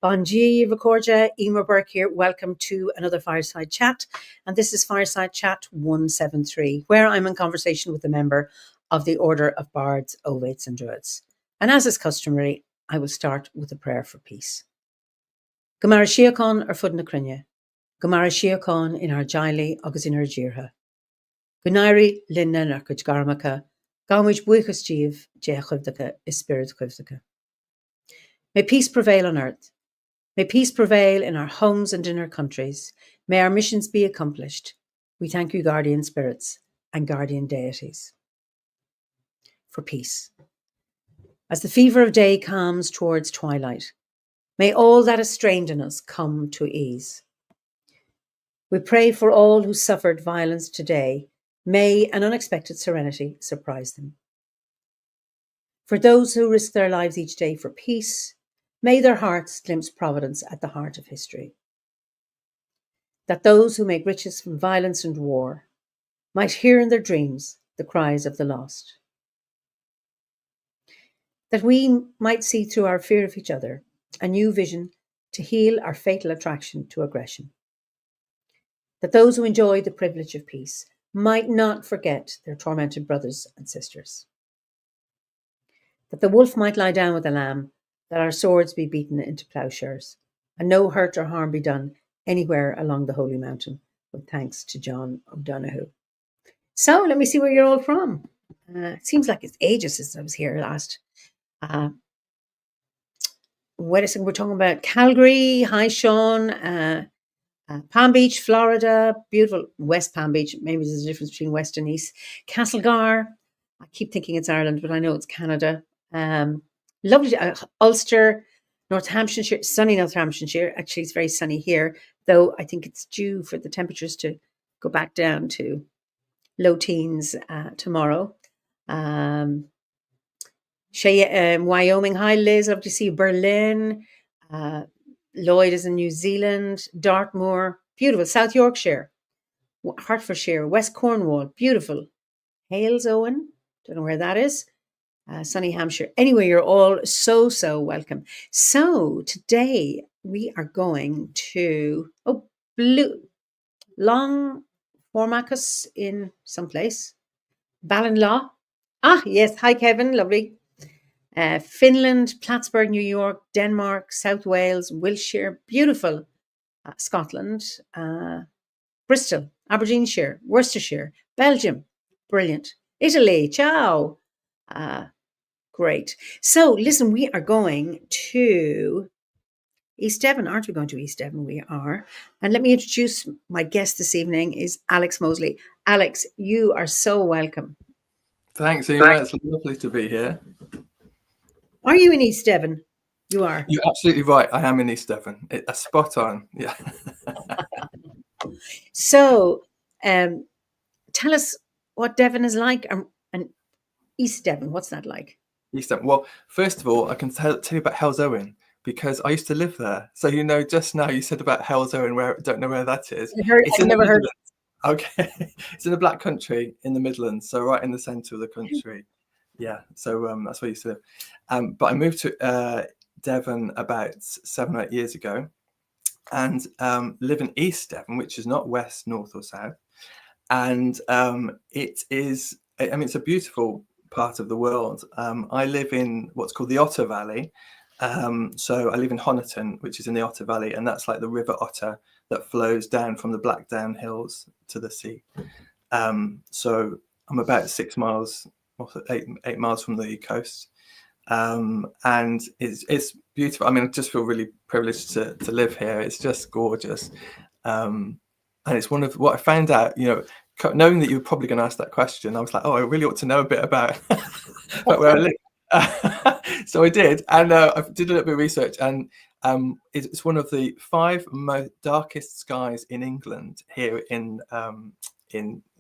Bon dia, Vicorja, Emear Burke here. Welcome to another Fireside Chat. And this is Fireside Chat 173, where I'm in conversation with a member of the Order of Bards, Ovates and Druids. And as is customary, I will start with a prayer for peace. Gomara Siacon ar fud na crinne. Gomara Siacon in our Jaili agus in our Jirha. Gunairi linna narcuj garmacha. Gawmij buichas jeev, je chuvdaka is spirit chuvdaka. May peace prevail on earth. May peace prevail in our homes and in our countries. May our missions be accomplished. We thank you, guardian spirits and guardian deities, for peace. As the fever of day calms towards twilight, may all that is strained in us come to ease. We pray for all who suffered violence today. May an unexpected serenity surprise them. For those who risk their lives each day for peace, may their hearts glimpse providence at the heart of history. That those who make riches from violence and war might hear in their dreams the cries of the lost. That we might see through our fear of each other a new vision to heal our fatal attraction to aggression. That those who enjoy the privilege of peace might not forget their tormented brothers and sisters. That the wolf might lie down with the lamb, that our swords be beaten into plowshares, and no hurt or harm be done anywhere along the Holy Mountain, with thanks to John O'Donoghue. So let me see where you're all from. It seems like it's ages since I was here last. We're talking about Calgary. Hi, Sean. Palm Beach, Florida. Beautiful. West Palm Beach. Maybe there's a difference between West and East. Castlegar. I keep thinking it's Ireland, but I know it's Canada. Lovely. Ulster, North Hampshire, sunny North Hampshire. Actually, it's very sunny here, though I think it's due for the temperatures to go back down to low teens tomorrow. Wyoming. Hi, Liz. Love to see you. Berlin. Lloyd is in New Zealand. Dartmoor. Beautiful. South Yorkshire. Hertfordshire. West Cornwall. Beautiful. Hales, Owen. Don't know where that is. Sunny Hampshire. Anyway, you're all so welcome. So today we are going to Long Formacus in some place. Ballinlaw. Yes. Hi, Kevin. Lovely. Finland, Plattsburgh, New York, Denmark, South Wales, Wiltshire. Beautiful. Scotland. Bristol, Aberdeenshire, Worcestershire, Belgium. Brilliant. Italy. Ciao. Great. So listen, we are going to East Devon. Aren't we going to East Devon? We are. And let me introduce my guest this evening is Alex Mosley. Alex, you are so welcome. Thanks, Emear. It's lovely to be here. Are you in East Devon? You are. You're absolutely right. I am in East Devon. Spot on. Yeah. So tell us what Devon is like and East Devon. What's that like? East Devon. Well, first of all, I can tell you about Hells Owen because I used to live there. So, just now you said about Hells Owen, where I don't know where that is. I've never heard. Okay. It's in the Black Country in the Midlands. So right in the centre of the country. Yeah. So that's where I used to live. But I moved to Devon about 7 or 8 years ago and live in East Devon, which is not west, north or south. And it is, it's a beautiful part of the world. I live in what's called the Otter Valley. So I live in Honiton, which is in the Otter Valley, and that's like the River Otter that flows down from the Blackdown Hills to the sea. So I'm about 6 miles, or 8 miles from the coast. And it's beautiful. I mean, I just feel really privileged to live here. It's just gorgeous. And it's one of what I found out, knowing that you were probably going to ask that question, I was like, I really ought to know a bit about, about where I live. So I did, and I did a little bit of research, and it's one of the 5 most darkest skies in England here in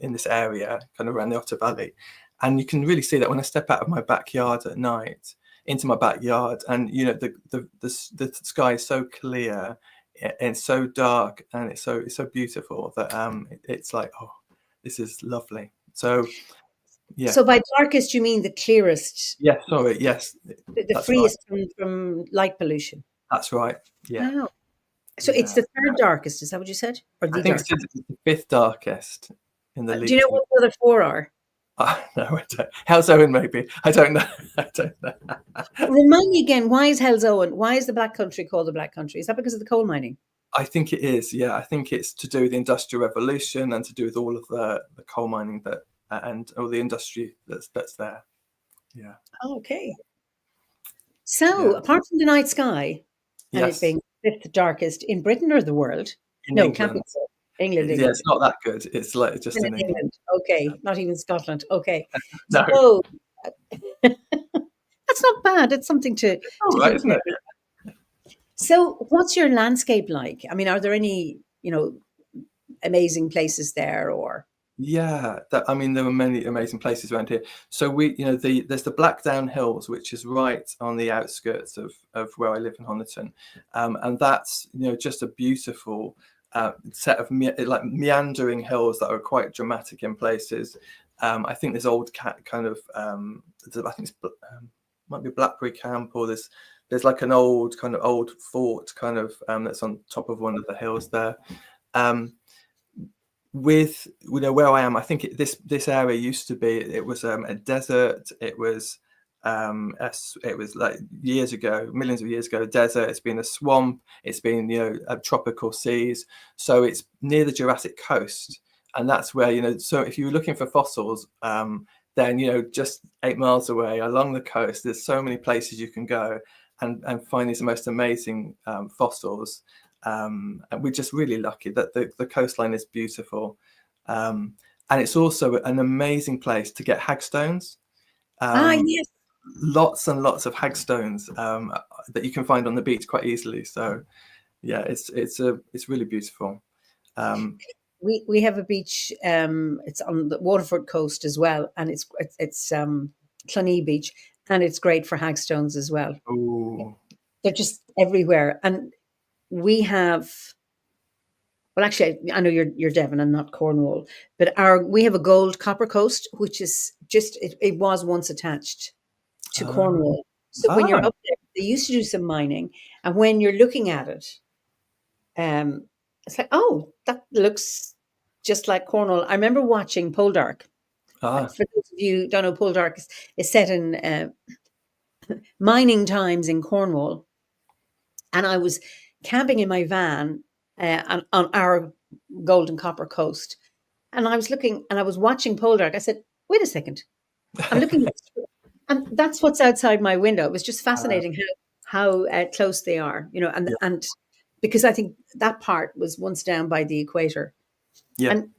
this area, kind of around the Otter Valley. And you can really see that when I step out of my backyard at night into my backyard, and the sky is so clear, it's so dark, and it's so beautiful that it's like, this is lovely. So yeah. So by darkest you mean the clearest? Yes, sorry, yes. The freest right. from light pollution. That's right. Yeah. Wow. So it's Yeah. the third darkest, is that what you said? Or I the think it's darkest? the fifth darkest in the Do you know league. what the other four are? No, I don't. Hell's Owen, maybe. I don't know. I don't know. Remind me again, why is Hell's Owen? Why is the Black Country called the Black Country? Is that because of the coal mining? I think it is. Yeah, I think it's to do with the Industrial Revolution and to do with all of the coal mining that and all the industry that's there. Yeah. Okay. So Yeah. apart from the night sky and it Yes. being fifth darkest in Britain or the world? In No, can't be England. so. England, Yeah, England. it's not that good. It's like just And in in England. England. Okay. Not even Scotland. Okay. No, So that's not bad. It's something all to right, isn't consider. it? So what's your landscape like? I mean, are there any, amazing places there or Yeah, I mean, there were many amazing places around here. So there's the Blackdown Hills, which is right on the outskirts of where I live in Honiton, and that's just a beautiful set of meandering hills that are quite dramatic in places. I think there's old kind of I think it's might be Blackberry Camp, or there's like an old fort kind of that's on top of one of the hills there. With where I am, I think this area used to be, it was a desert. It was like years ago, millions of years ago, a desert. It's been a swamp. It's been tropical seas. So it's near the Jurassic coast, and that's where so if you were looking for fossils, then just 8 miles away along the coast, there's so many places you can go and find these most amazing fossils. And we're just really lucky that the coastline is beautiful, and it's also an amazing place to get hagstones. yes. Lots and lots of hagstones that you can find on the beach quite easily. So yeah, it's really beautiful. We have a beach, it's on the Waterford coast as well, and it's Cluny Beach, and it's great for hagstones as well. Oh, They're just everywhere. And we have, well, actually, I know you're Devon and not Cornwall, but we have a gold copper coast, which is just, it was once attached to Cornwall. So when you're up there, they used to do some mining, and when you're looking at it, it's like, oh, that looks just like Cornwall. I remember watching Poldark. For those of you who don't know, Poldark is set in mining times in Cornwall. And I was camping in my van on our golden copper coast. And I was looking and I was watching Poldark. I said, wait a second. I'm looking at, and that's what's outside my window. It was just fascinating how close they are, yeah, and because I think that part was once down by the equator. yeah, And,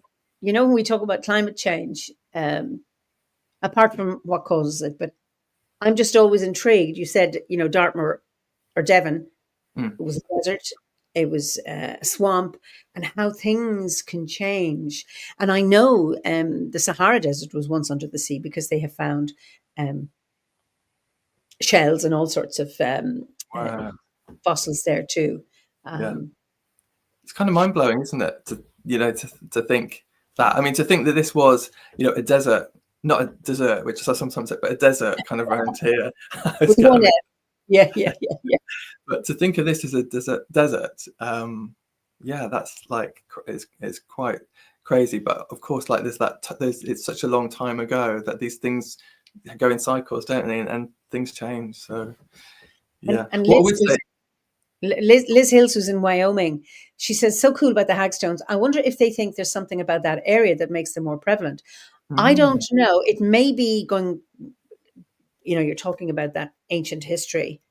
when we talk about climate change, apart from what causes it, but I'm just always intrigued. You said, Dartmoor or Devon, it was a desert, it was a swamp, and how things can change. And I know the Sahara Desert was once under the sea because they have found shells and all sorts of wow. fossils there too. Yeah. It's kind of mind blowing, isn't it? To think that. I mean, to think that this was a desert, not a dessert, which I sometimes say, but a desert kind of around here. With one yeah. But to think of this as a desert, yeah, that's like it's quite crazy. But of course, like it's such a long time ago that these things go in cycles, don't they? And things change. So yeah. And What would say? Liz Hills, who's in Wyoming, she says, so cool about the hagstones. I wonder if they think there's something about that area that makes them more prevalent. I don't know. It may be going, you're talking about that ancient history.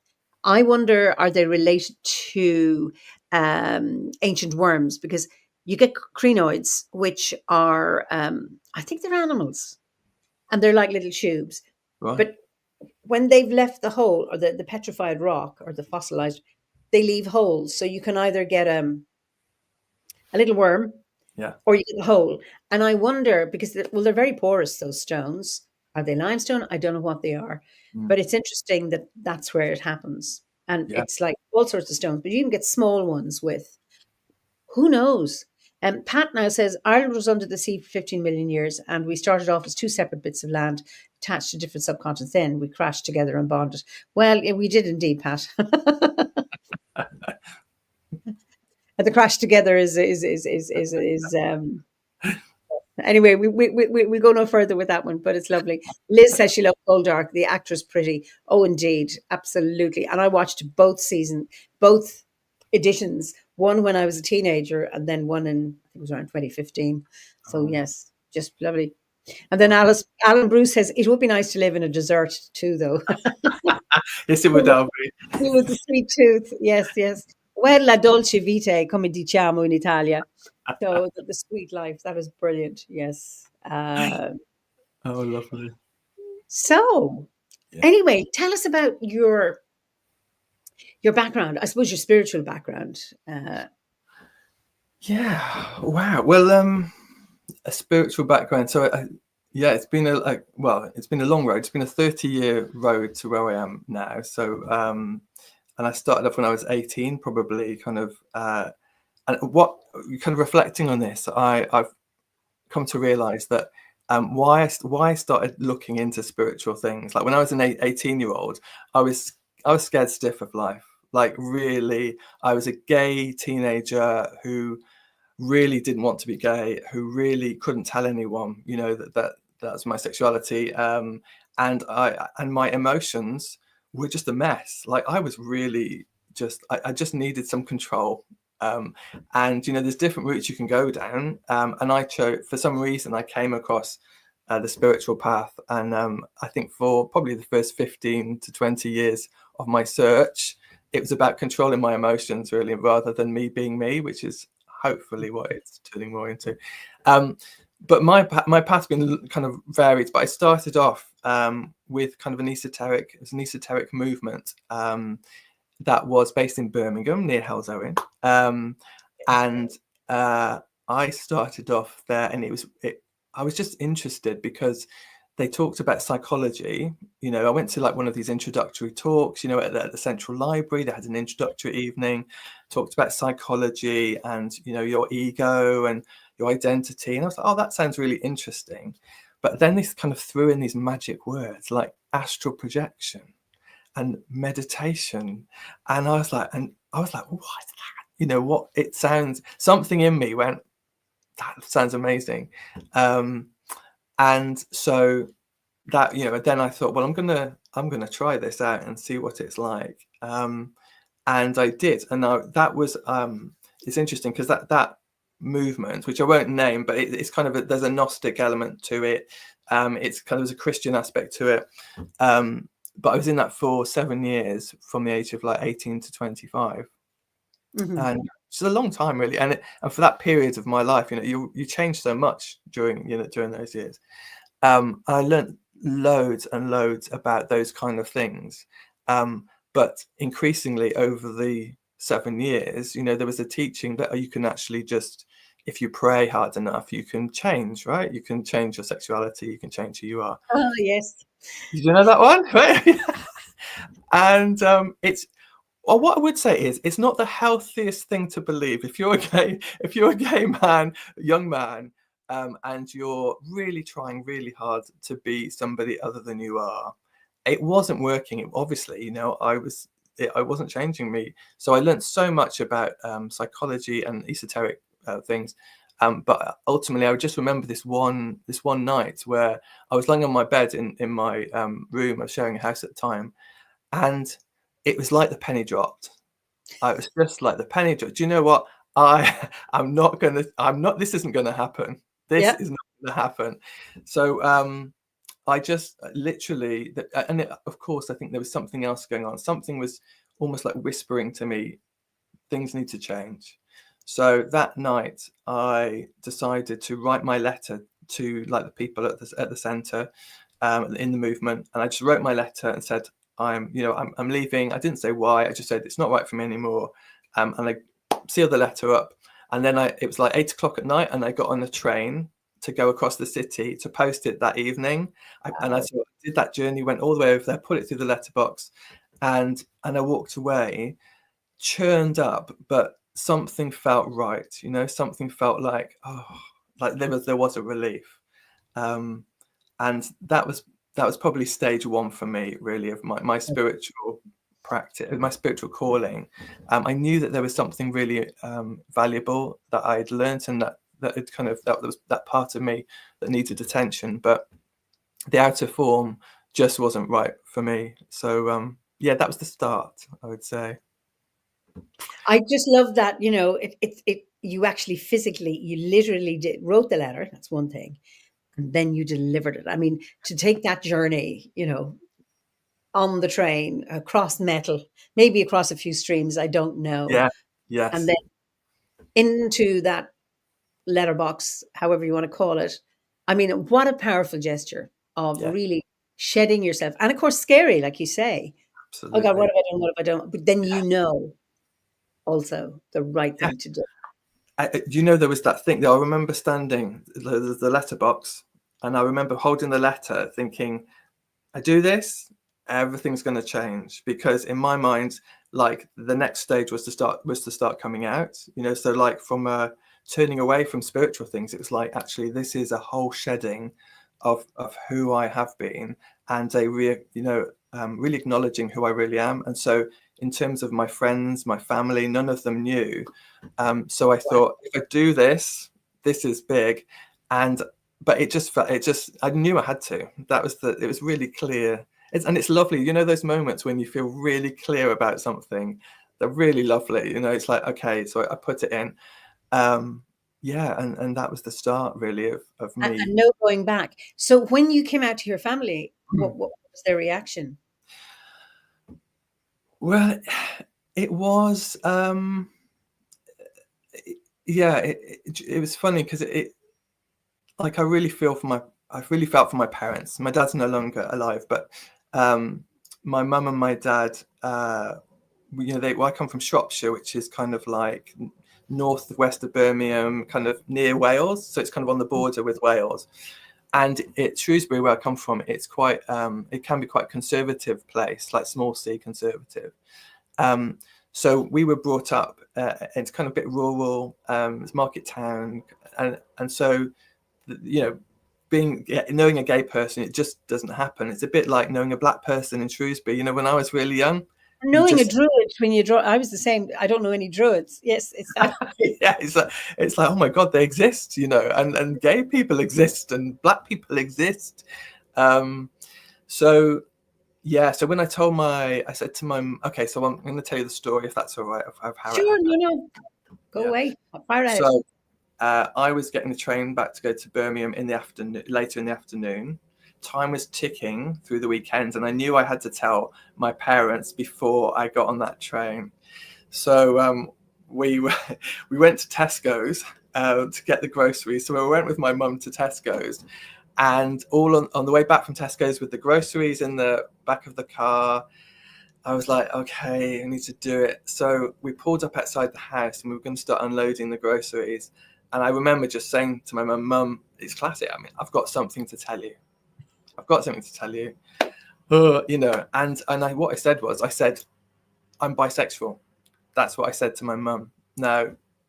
I wonder, are they related to ancient worms? Because you get crinoids, which are, I think they're animals, and they're like little tubes. Right. But when they've left the hole or the petrified rock or the fossilized, they leave holes. So you can either get a little worm, Yeah, or you get a hole. And I wonder, because they're very porous, those stones. Are they limestone? I don't know what they are. But it's interesting that that's where it happens. And it's like all sorts of stones, but you can get small ones with, who knows? Pat now says Ireland was under the sea for 15 million years, and we started off as two separate bits of land attached to different subcontinents. Then we crashed together and bonded. Well, we did indeed, Pat. And the crash together is anyway, we go no further with that one, but it's lovely. Liz says she loved Goldark, the actress pretty. Oh, indeed, absolutely. And I watched both editions. One when I was a teenager, and then one in I think it was around 2015. So yes, just lovely. And then Alan Bruce says it would be nice to live in a desert too, though. Yes, it would, Albie. With the sweet tooth, yes, yes. Well, la dolce vita, come diciamo in Italia. So the sweet life, that was brilliant. Yes. Oh, lovely. So, Yeah. anyway, tell us about your background. I suppose your spiritual background. Yeah. Wow. Well, a spiritual background. So, yeah, it's been it's been a long road. It's been a 30-year road to where I am now. So, and I started off when I was 18, probably kind of, and what kind of reflecting on this, I've come to realize that why I started looking into spiritual things. Like when I was an 18-year-old, I was scared stiff of life. Like really, I was a gay teenager who really didn't want to be gay, who really couldn't tell anyone, you know, that's my sexuality, and my emotions were just a mess. Like I was really I just needed some control. And you know, there's different routes you can go down, and I chose, for some reason, I came across the spiritual path, and I think for probably the first 15 to 20 years of my search, it was about controlling my emotions really, rather than me being me, which is hopefully what it's turning more into. But my path's been kind of varied. But I started off with kind of an esoteric movement that was based in Birmingham near Halesowen, and I started off there, and I was just interested because they talked about psychology. You know, I went to like one of these introductory talks, you know, at the Central Library. They had an introductory evening, talked about psychology and, you know, your ego and your identity. And I was like, oh, that sounds really interesting. But then this kind of threw in these magic words like astral projection and meditation. And I was like, what's that? You know, what it sounds, something in me went, that sounds amazing. And so that, you know, then I thought, well, I'm gonna try this out and see what it's like. And I did, and that was it's interesting because that movement, which I won't name, but it's kind of there's a Gnostic element to it. It's kind of there's a Christian aspect to it. But I was in that for 7 years, from the age of like 18 to 25. And it's a long time really, and for that period of my life, you know, you change so much during those years. I learned loads and loads about those kind of things, but increasingly over the 7 years, you know, there was a teaching that you can actually just, if you pray hard enough, you can change, right? You can change your sexuality, you can change who you are. Oh yes. Did you know that one? Right? And it's, well, what I would say is it's not the healthiest thing to believe. If you're a gay man, young man, and you're really trying really hard to be somebody other than you are, it wasn't working. Obviously, you know, I wasn't changing me. So I learned so much about psychology and esoteric things. But ultimately, I would just remember this one night where I was lying on my bed in my room. I was sharing a house at the time, and it was like the penny dropped. It was just like the penny dropped. Do you know what? This isn't gonna happen. This is not gonna happen. So I just literally, of course, I think there was something else going on. Something was almost like whispering to me, things need to change. So that night, I decided to write my letter to like the people at the centre in the movement, and I just wrote my letter and said, I'm leaving. I didn't say why. I just said it's not right for me anymore, and I sealed the letter up. And then it was like 8 o'clock at night, and I got on a train to go across the city to post it that evening. And I did that journey, went all the way over there, put it through the letterbox, and I walked away, churned up, but something felt right. You know, something felt like, oh, like there was a relief, and that was probably stage one for me, really, of my spiritual practice, my spiritual calling, I knew that there was something really valuable that I'd learned, and that it kind of, that was that part of me that needed attention, but the outer form just wasn't right for me. So yeah, that was the start, I would say. I just love that, you actually physically, you literally wrote the letter. That's one thing. And then you delivered it. I mean, to take that journey, on the train across metal, maybe across a few streams, I don't know. Yeah. And Yes. then into that letterbox, however you want to call it. I mean, what a powerful gesture of Yeah. really shedding yourself. And of course, scary, like you say. Oh God, what Absolutely. have I done? What have I done? But then also the right Yeah. thing to do. There was that thing that I remember standing the letterbox, and I remember holding the letter, thinking, I do this, everything's going to change, because in my mind, like, the next stage was to start coming out. So like, from turning away from spiritual things, it was like, actually, this is a whole shedding of who I have been, and really acknowledging who I really am. And so, in terms of my friends, my family, none of them knew. So I Wow. thought, if I do this, this is big. But I knew I had to. It was really clear. And it's lovely, those moments when you feel really clear about something. They're really lovely. It's like, okay, so I put it in. Yeah, and that was the start, really, of me. And no going back. So when you came out to your family, what was their reaction? Well, it was, yeah, it was funny, because like, I really felt for my parents. My dad's no longer alive, but my mum and my dad, I come from Shropshire, which is kind of like northwest of Birmingham, kind of near Wales. So it's kind of on the border with Wales. And it's Shrewsbury, where I come from. It's quite, it can be quite a conservative place, like small C conservative. So we were brought up, it's kind of a bit rural, it's market town, and so, knowing a gay person, it just doesn't happen. It's a bit like knowing a black person in Shrewsbury. When I was really young, you Knowing a just druid when you draw, I was the same. I don't know any druids. Yes, it's that. yeah, it's like, oh my God, they exist, and gay people exist, and black people exist. Um, so yeah, so when I said to my, okay, so I'm going to tell you the story, if that's all right, of how it Sure, happened. no. Go Yeah. away. Fire ahead. So I was getting the train back to go to Birmingham later in the afternoon. Time was ticking through the weekend, and I knew I had to tell my parents before I got on that train. So we went to Tesco's to get the groceries. So we went with my mum to Tesco's, and all on the way back from Tesco's with the groceries in the back of the car, I was like, okay, I need to do it. So we pulled up outside the house, and we were going to start unloading the groceries. And I remember just saying to my mum, it's classic. I mean, I've got something to tell you. I've got something to tell you. What I said was, I'm bisexual. That's what I said to my mum. Now,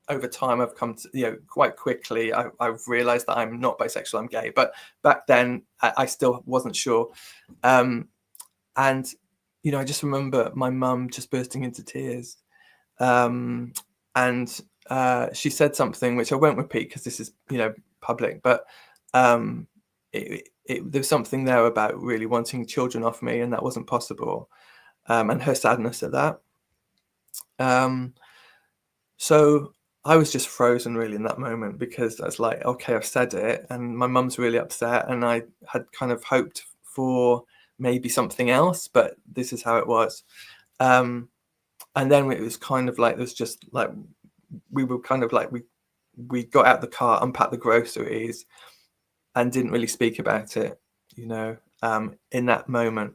over time, I've come to, quite quickly, I've realized that I'm not bisexual, I'm gay. But back then, I still wasn't sure. And, I just remember my mum just bursting into tears. And she said something which I won't repeat, because this is, public, but there's something there about really wanting children off me, and that wasn't possible. And her sadness at that. So I was just frozen, really, in that moment, because I was like, okay, I've said it, and my mum's really upset, and I had kind of hoped for maybe something else, but this is how it was. And then it was kind of like, it was just like, we were kind of like, we got out the car, unpacked the groceries, and didn't really speak about it, in that moment.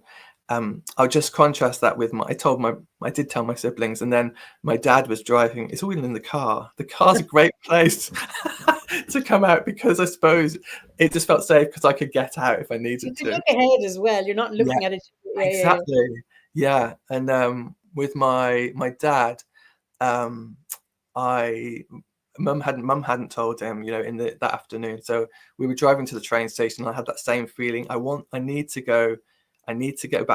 I'll just contrast that with I did tell my siblings, and then my dad was driving. It's all in the car. The car's a great place to come out, because I suppose it just felt safe, because I could get out if I You needed can to. look ahead as well. You're not Yeah, looking at it. Yeah. exactly. Yeah, and with my dad, um, I mum hadn't told him, in that afternoon. So we were driving to the train station. I had that same feeling. I need to go I need to get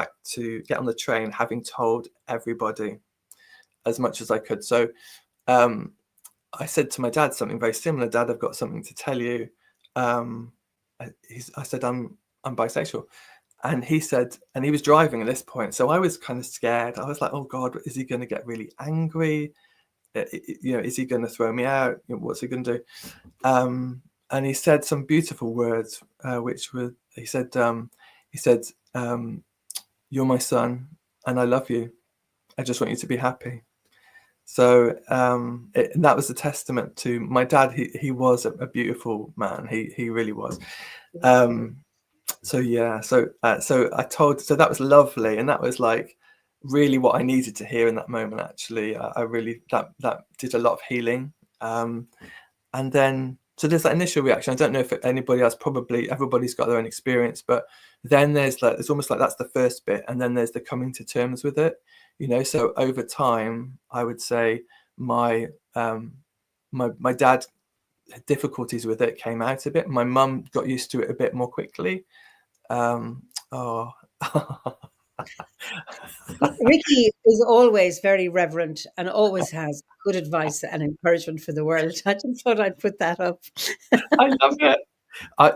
on the train, having told everybody as much as I could. So I said to my dad something very similar. Dad, I've got something to tell you. I said, I'm bisexual. And he said, and he was driving at this point. So I was kind of scared. I was like, oh God, is he going to get really angry? Is he going to throw me out? What's he going to do? And he said some beautiful words, which were, he said, you're my son and I love you. I just want you to be happy. So that was a testament to my dad. He was a beautiful man. He really was. So that was lovely, and that was like really what I needed to hear in that moment. Actually, I really that did a lot of healing. And then so there's that initial reaction. I don't know if anybody else, probably everybody's got their own experience, but then there's almost like that's the first bit, and then there's the coming to terms with it. So over time, I would say my dad had difficulties with it, came out a bit. My mum got used to it a bit more quickly. Ricky is always very reverent and always has good advice and encouragement for the world. I just thought I'd put that up. I love it.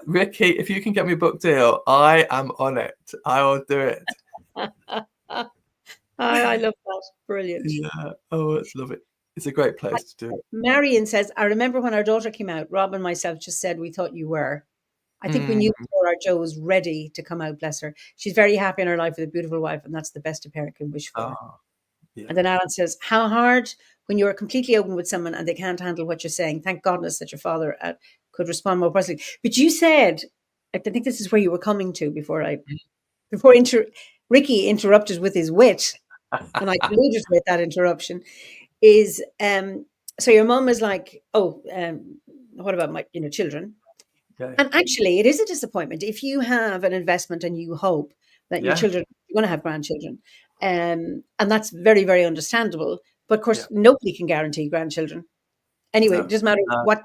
Ricky, if you can get me a book deal, I am on it. I will do it. I love that. Brilliant. Yeah. Oh, it's love it. It's a great place to do it. Marion says, I remember when our daughter came out, Rob and myself just said we thought you were. I think we knew before our Jo was ready to come out, bless her. She's very happy in her life with a beautiful wife, and that's the best a parent can wish for. Yeah. And then Alan says, how hard when you're completely open with someone and they can't handle what you're saying. Thank goodness that your father could respond more positively. But you said, I think this is where you were coming to before Ricky interrupted with his wit, and I colluded with that interruption, is so your mum is like, what about my children? Okay. And actually, it is a disappointment if you have an investment and you hope that your children are going to have grandchildren. And that's very, very understandable. But of course, nobody can guarantee grandchildren. Anyway, it doesn't matter what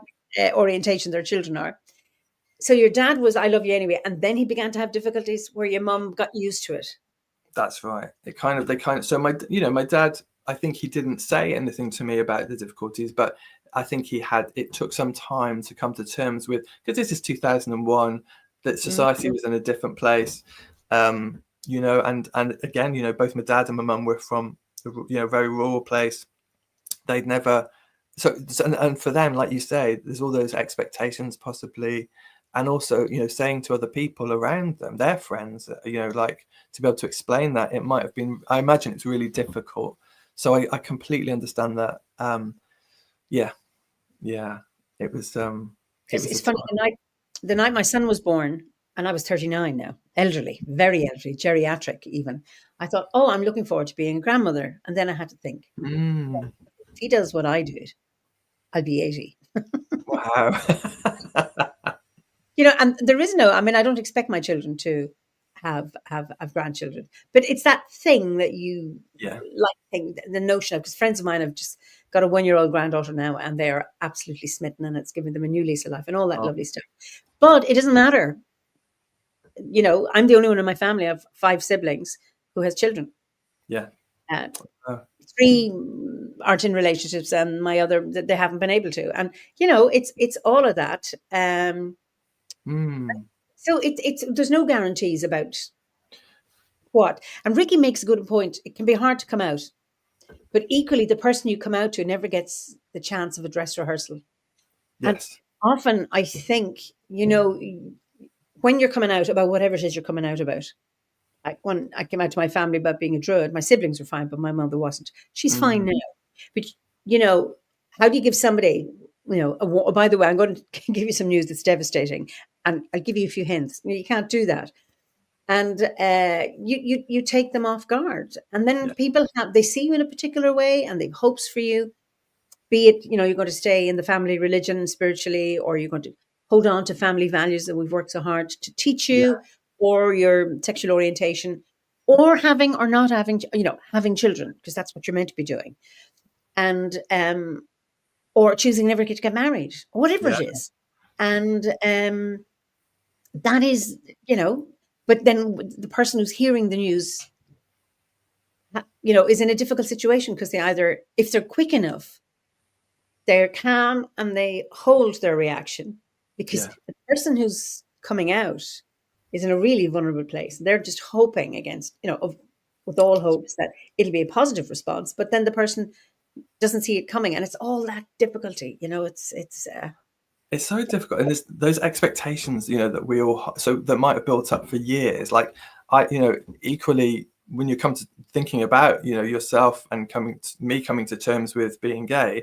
orientation their children are. So your dad was, I love you anyway. And then he began to have difficulties where your mum got used to it. That's right. So my dad, I think he didn't say anything to me about the difficulties, but I think it took some time to come to terms with, because this is 2001, that society was in a different place, and again, both my dad and my mum were from a very rural place. They'd never, and for them, like you say, there's all those expectations possibly, and also, saying to other people around them, their friends, like to be able to explain that, it might have been, I imagine it's really difficult. So I completely understand that. Yeah, it was. It's funny. The night my son was born, and I was 39 now, elderly, very elderly, geriatric even. I thought, I'm looking forward to being a grandmother, and then I had to think, if he does what I did, I'll be 80. Wow. And there is no. I mean, I don't expect my children to have grandchildren, but it's that thing that you the notion of, because friends of mine have just got a 1-year-old granddaughter now and they are absolutely smitten, and it's giving them a new lease of life and all that lovely stuff. But it doesn't matter. I'm the only one in my family. I have 5 siblings who has children. 3 aren't in relationships, and my other, they haven't been able to. And it's all of that. So it's there's no guarantees about what. And Ricky makes a good point. It can be hard to come out, but equally, the person you come out to never gets the chance of a dress rehearsal. Yes. And often, I think, when you're coming out about whatever it is you're coming out about. Like when I came out to my family about being a Druid, my siblings were fine, but my mother wasn't. She's fine now. But, how do you give somebody, by the way, I'm going to give you some news that's devastating, and I'll give you a few hints. You can't do that. And you take them off guard. And then people they see you in a particular way and they have hopes for you. Be it, you're going to stay in the family religion spiritually, or you're going to hold on to family values that we've worked so hard to teach you, or your sexual orientation, or having or not having, having children, because that's what you're meant to be doing. And, or choosing never to get married, or whatever it is. And that is, But then the person who's hearing the news, is in a difficult situation because they either, if they're quick enough, they're calm and they hold their reaction, because Yeah. the person who's coming out is in a really vulnerable place. They're just hoping against, with all hopes that it'll be a positive response, but then the person doesn't see it coming, and it's all that difficulty. It's so difficult, and there's those expectations, that we all that might have built up for years. Like equally, when you come to thinking about yourself and coming to terms with being gay,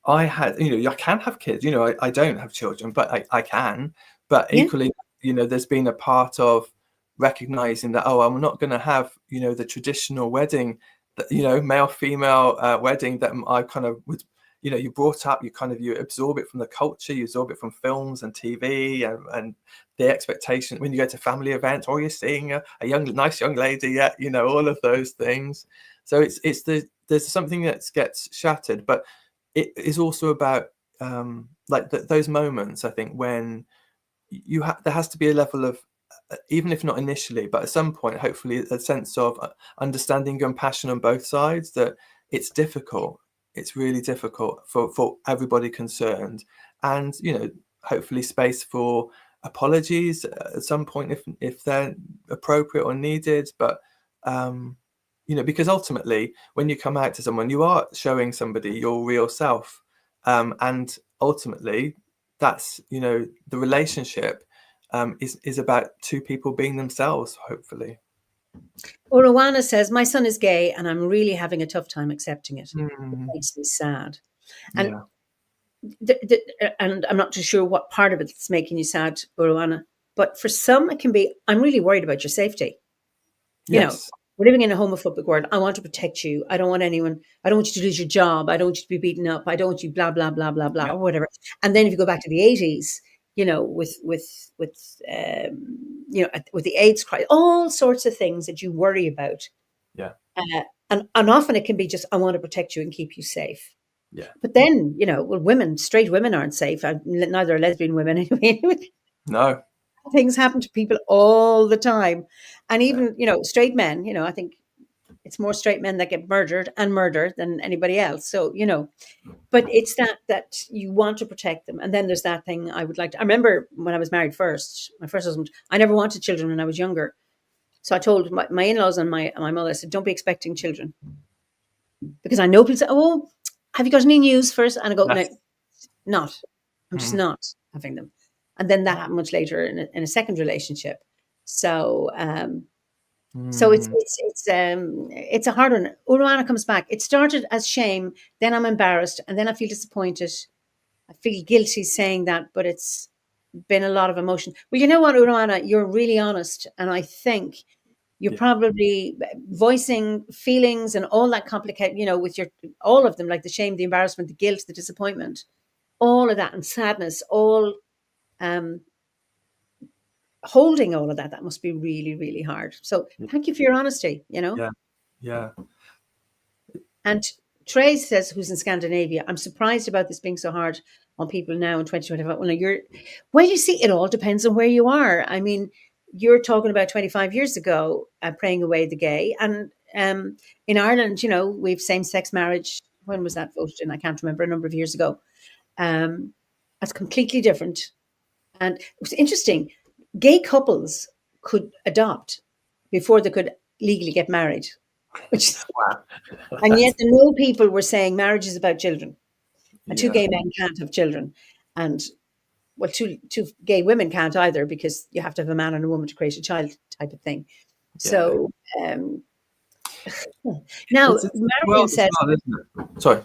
I had I can have kids. I don't have children, but I can. But Yeah. equally, there's been a part of recognizing that, I'm not going to have the traditional wedding, that male female wedding that I kind of would. You brought up, you absorb it from the culture, you absorb it from films and TV, and the expectation when you go to family events, or you're seeing a nice young lady, all of those things. So there's something that gets shattered, but it is also about those moments, I think, when there has to be a level of, even if not initially, but at some point, hopefully, a sense of understanding and compassion on both sides, that it's difficult. It's really difficult for everybody concerned, and hopefully space for apologies at some point if they're appropriate or needed. But because ultimately, when you come out to someone, you are showing somebody your real self, and ultimately, that's the relationship is about two people being themselves, hopefully. Orowana says, my son is gay and I'm really having a tough time accepting it. It Mm, makes me sad. And yeah. and I'm not too sure what part of it's making you sad, Orowana, but for some it can be, I'm really worried about your safety. Yes. We're living in a homophobic world. I want to protect you. I don't want you to lose your job. I don't want you to be beaten up. I don't want you blah, blah, blah, blah, blah, Yeah. or whatever. And then if you go back to the 80s, with the AIDS crisis, all sorts of things that you worry about. Yeah. And often it can be just, I want to protect you and keep you safe. Yeah. But then, straight women aren't safe. Neither are lesbian women anyway. No. Things happen to people all the time. And even, straight men, I think it's more straight men that get murdered than anybody else. So, but it's that you want to protect them. And then there's that thing I remember when I was married first, my first husband, I never wanted children when I was younger. So I told my in-laws and my mother, I said, don't be expecting children. Because I know people say, oh, have you got any news first? And I go, no, Yes. not. I'm just not having them. And then that happened much later in a second relationship. So, so it's a hard one. Uruana comes back. It started as shame, then I'm embarrassed, and then I feel disappointed. I feel guilty saying that, but it's been a lot of emotion. Well, you know what, Uruana, you're really honest, and I think you're probably voicing feelings and all that complicated, with all of them, like the shame, the embarrassment, the guilt, the disappointment, all of that, and sadness, all holding all of that. That must be really, really hard. So thank you for your honesty, Yeah. Yeah. And Trey says, who's in Scandinavia, I'm surprised about this being so hard on people now in 2025. Well, you see, it all depends on where you are. I mean, you're talking about 25 years ago, praying away the gay. And in Ireland, we've same-sex marriage. When was that voted in? I can't remember, a number of years ago. That's completely different. And it was interesting. Gay couples could adopt before they could legally get married, which is, Wow. and yet the no people were saying marriage is about children, and two Yeah. gay men can't have children, and well, two gay women can't either, because you have to have a man and a woman to create a child, type of thing. So now It's Marion says, well, isn't it? Sorry.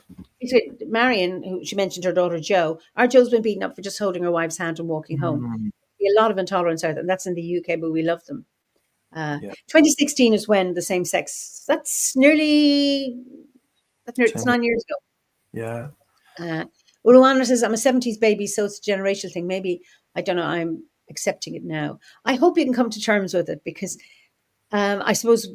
Marion, who she mentioned her daughter Jo, our Jo's been beaten up for just holding her wife's hand and walking home. A lot of intolerance out there, and that's in the UK, but we love them. 2016 is when the same sex. It's 9 years ago. Yeah. Uruana says, I'm a 70s baby, so it's a generational thing. Maybe, I don't know, I'm accepting it now. I hope you can come to terms with it, because I suppose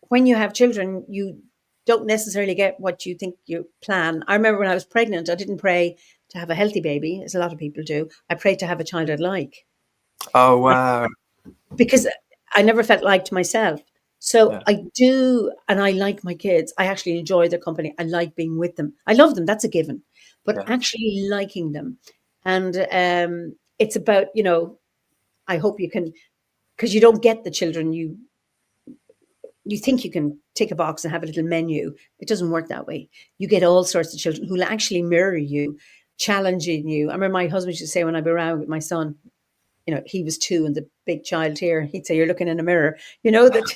when you have children, you don't necessarily get what you think you plan. I remember when I was pregnant, I didn't pray to have a healthy baby, as a lot of people do. I prayed to have a child I'd like. Oh, wow. Because I never felt liked myself. So Yeah. I do, and I like my kids. I actually enjoy their company. I like being with them. I love them. That's a given. But Yeah. actually liking them, and it's about, I hope you can, because you don't get the children you think you can tick a box and have a little menu. It doesn't work that way. You get all sorts of children who will actually mirror you, challenging you. I remember my husband used to say when I'd be around with my son, he was 2 and the big child here, he'd say, "You're looking in a mirror." That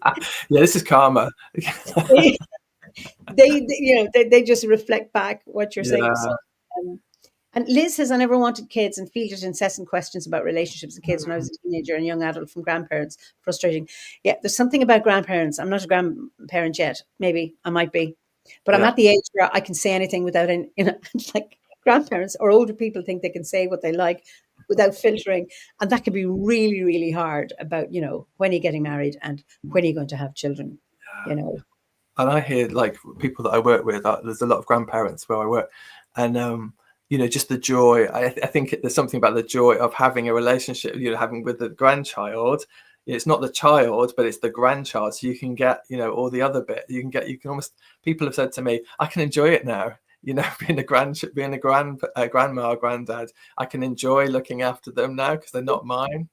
Yeah, this is karma. they just reflect back what you're saying. So, Yeah. um, and Liz says, "I never wanted kids and fielded incessant questions about relationships and kids when I was a teenager and young adult from grandparents. Frustrating." Yeah, there's something about grandparents. I'm not a grandparent yet. Maybe I might be, but I'm Yeah. at the age where I can say anything without any, it's like grandparents or older people think they can say what they like without filtering. And that can be really, really hard about, when you're getting married and when you're going to have children, And I hear like people that I work with, there's a lot of grandparents where I work, and just the joy. I think there's something about the joy of having a relationship, having with the grandchild. It's not the child, but it's the grandchild. So you can get, all the other bit. You can almost. People have said to me, I can enjoy it now. Being a grandma or granddad, I can enjoy looking after them now because they're not mine.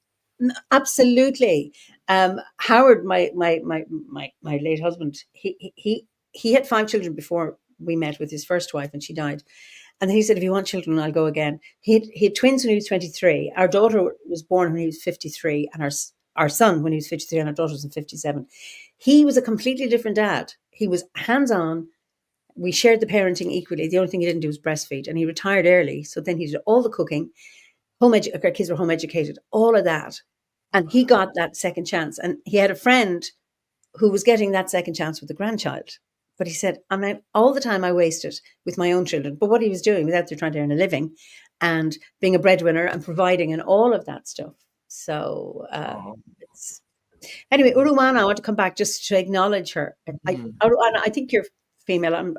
Absolutely. Howard, my late husband, he had 5 children before we met with his first wife, and she died. And then he said, "If you want children, I'll go again." He had twins when he was 23. Our daughter was born when he was 53, and our son when he was 53, and our daughter was in 57. He was a completely different dad. He was hands on. We shared the parenting equally. The only thing he didn't do was breastfeed, and he retired early. So then he did all the cooking. Our kids were home educated, all of that. And he got that second chance. And he had a friend who was getting that second chance with the grandchild. But he said, I mean, all the time I wasted with my own children. But what he was doing was out there trying to earn a living and being a breadwinner and providing and all of that stuff. So anyway, Uruwana, I want to come back just to acknowledge her. I think you're female.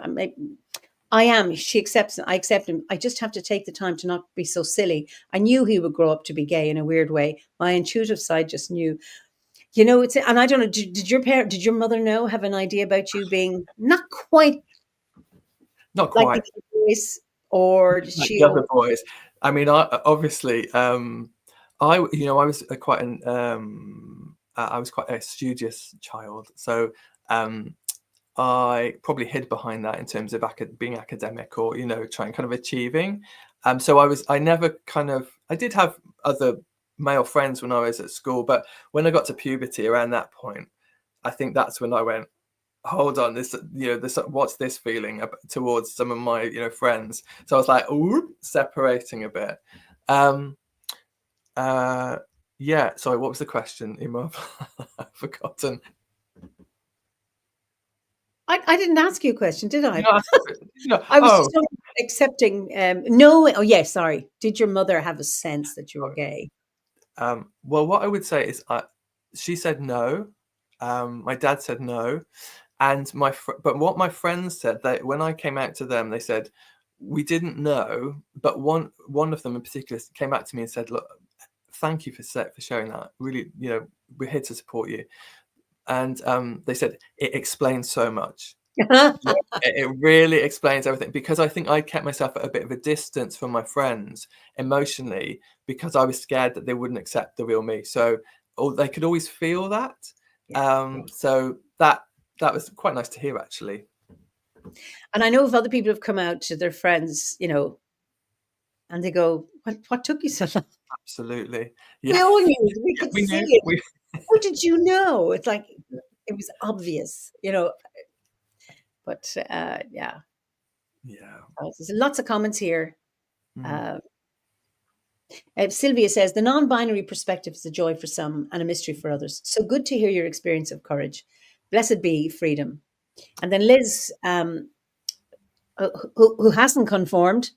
I am. She accepts. I accept him. I just have to take the time to not be so silly. I knew he would grow up to be gay in a weird way. My intuitive side just knew. And I don't know. Did your mother have an idea about you being not quite Not like quite the other boys, or did like she? the other boys. I mean, I obviously, I was I was quite a studious child, so I probably hid behind that in terms of being academic or trying kind of achieving. So I never I did have other male friends when I was at school, but when I got to puberty around that point, I think that's when I went, hold on, this what's this feeling towards some of my friends. So I was like, ooh, separating a bit. Yeah, sorry, what was the question, Emear? I've forgotten. I didn't ask you a question, did I? No, I was just accepting. No. Oh, yes. Sorry. Did your mother have a sense that you were gay? Well, what I would say is, she said no. My dad said no, and but what my friends said, that when I came out to them, they said we didn't know, but one of them in particular came back to me and said, "Look, thank you for sharing that. Really, we're here to support you." And they said it explains so much. It really explains everything, because I think I kept myself at a bit of a distance from my friends emotionally because I was scared that they wouldn't accept the real me. So, or they could always feel that. So that was quite nice to hear, actually. And I know if other people have come out to their friends, and they go, "What took you so long?" Absolutely, We yeah. all knew. We could We see knew. it. How did you know? It's like it was obvious, But yeah, Yeah. there's lots of comments here. Mm. Sylvia says the non-binary perspective is a joy for some and a mystery for others. So good to hear your experience of courage. Blessed be freedom. And then Liz, who hasn't conformed,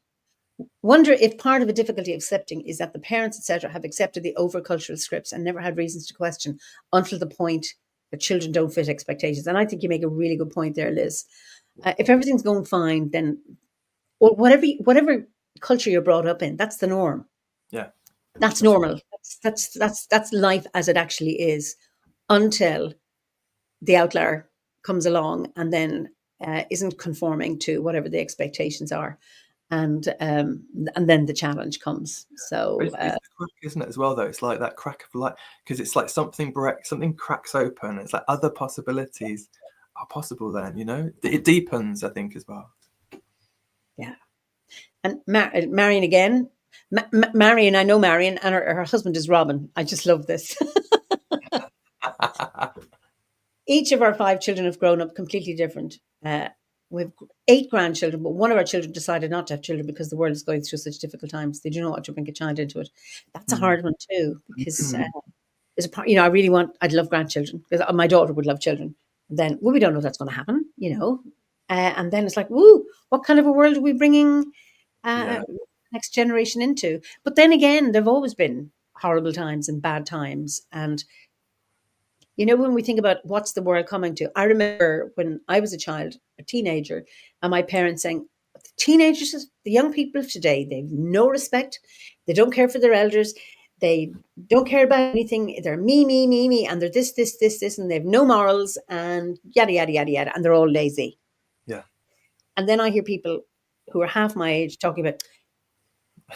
wonder if part of a difficulty of accepting is that the parents, etc., have accepted the overcultural scripts and never had reasons to question until the point that children don't fit expectations. And I think you make a really good point there, Liz. If everything's going fine, then whatever culture you're brought up in, that's the norm. Yeah. That's normal. that's life as it actually is, until the outlier comes along and then isn't conforming to whatever the expectations are, and then the challenge comes. So It's the crack, isn't it, as well, though? It's like that crack of light, because it's like something cracks open. It's like other possibilities are possible then, you know? It deepens, I think, as well. yeah. And Marion again. Marion, I know Marion, and her husband is Robin. I just love this. Each of our 5 children have grown up completely different. We've 8 grandchildren, but one of our children decided not to have children because the world is going through such difficult times. They do not want to bring a child into it. That's a hard one too, because there's a part, I'd love grandchildren, because my daughter would love children. And then, we don't know if that's going to happen, and then it's like, woo, what kind of a world are we bringing next generation into? But then again, there've always been horrible times and bad times, and when we think about what's the world coming to, I remember when I was a child, a teenager, and my parents saying, teenagers, the young people of today, they've no respect. They don't care for their elders. They don't care about anything. They're me, and they're this, and they have no morals, and yada, yada, yada, yada, and they're all lazy. Yeah. And then I hear people who are half my age talking about,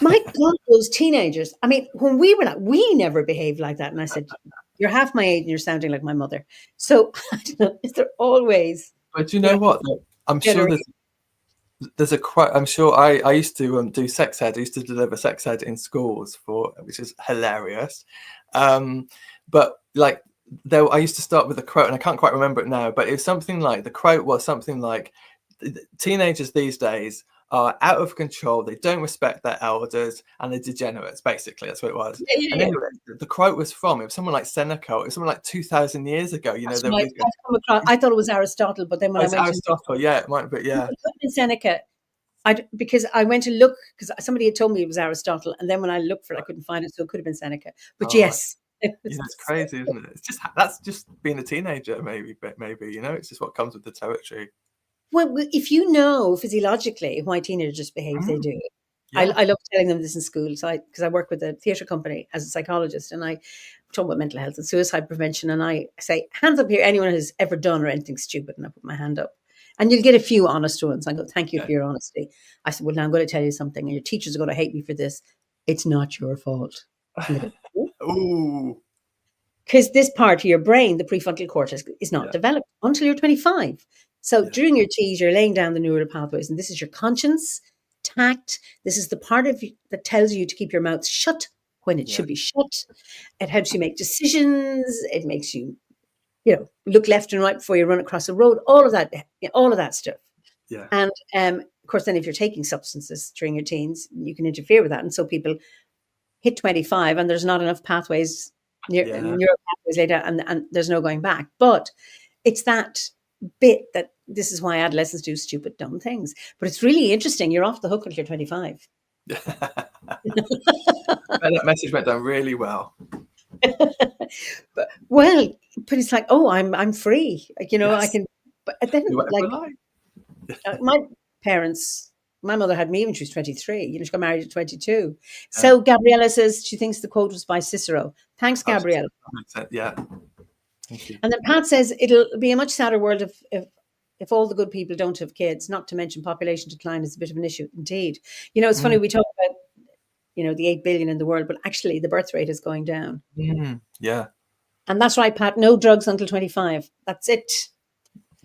my God, those teenagers. I mean, when we were we never behaved like that. And I said, you're half my age and you're sounding like my mother. So I don't know, is there always? But you know what? I'm sure there's a quite. I'm sure I used to do sex ed. I used to deliver sex ed in schools, which is hilarious. But like I used to start with a quote, and I can't quite remember it now. But it was something like, the quote was something like, teenagers these days are out of control, they don't respect their elders, and they're degenerates. Basically, that's what it was. Yeah. And anyway, the quote was from, it was someone like Seneca. It was someone like 2,000 years ago. I thought it was Aristotle, but then when I went Aristotle, it might be, yeah. It could have been Seneca. Because I went to look, because somebody had told me it was Aristotle, and then when I looked for it, I couldn't find it, so it could have been Seneca. But yes. It's crazy, isn't it? That's just being a teenager, maybe, it's just what comes with the territory. Well, if you know physiologically why teenagers behave, they do. Yeah. I love telling them this in school. So because I work with a theatre company as a psychologist, and I talk about mental health and suicide prevention, and I say, hands up here, anyone who's ever done or anything stupid, and I put my hand up. And you'll get a few honest ones. I go, thank you for your honesty. I said, well, now I'm going to tell you something, and your teachers are going to hate me for this. It's not your fault. Ooh. Because this part of your brain, the prefrontal cortex, is not developed until you're 25. So during your teens, you're laying down the neural pathways, and this is your conscience, tact. This is the part of you that tells you to keep your mouth shut when it should be shut. It helps you make decisions. It makes you, look left and right before you run across a road. All of that stuff. Yeah. And of course, then if you're taking substances during your teens, you can interfere with that. And so people hit 25, and there's not enough pathways, neural pathways laid out, and there's no going back. But it's that bit that this is why adolescents do stupid, dumb things. But it's really interesting. You're off the hook until you're 25. That message went down really well. but it's like, I'm free. I can. But then, my parents, my mother had me when she was 23. She got married at 22. So Gabriella says she thinks the quote was by Cicero. Thanks, Gabriella. Yeah. And then Pat says it'll be a much sadder world if all the good people don't have kids, not to mention population decline is a bit of an issue indeed. It's funny, we talk about, the 8 billion in the world, but actually the birth rate is going down. Yeah. And that's right, Pat, no drugs until 25. That's it.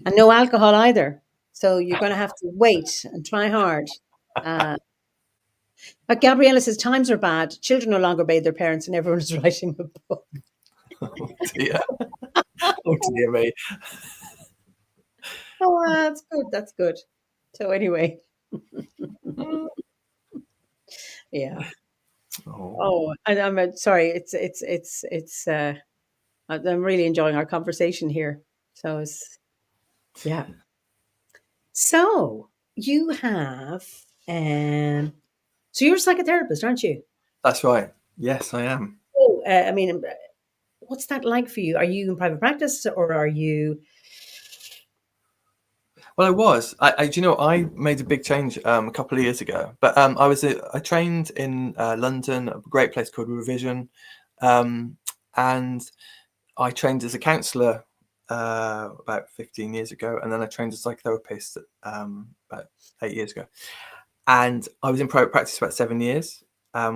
And no alcohol either. So you're going to have to wait and try hard. But Gabriella says times are bad. Children no longer obey their parents, and everyone is writing a book. Oh dear. Oh dear me. Oh, that's good. That's good. So anyway. Yeah. Oh, I'm sorry. It's I'm really enjoying our conversation here. So yeah. So you have, so you're a psychotherapist, aren't you? That's right. Yes, I am. Oh, what's that like for you? Are you in private practice, or are you? Well, I was. I made a big change a couple of years ago. But I trained in London, a great place called Revision. And I trained as a counsellor about 15 years ago, and then I trained as a psychotherapist about 8 years ago. And I was in private practice about 7 years,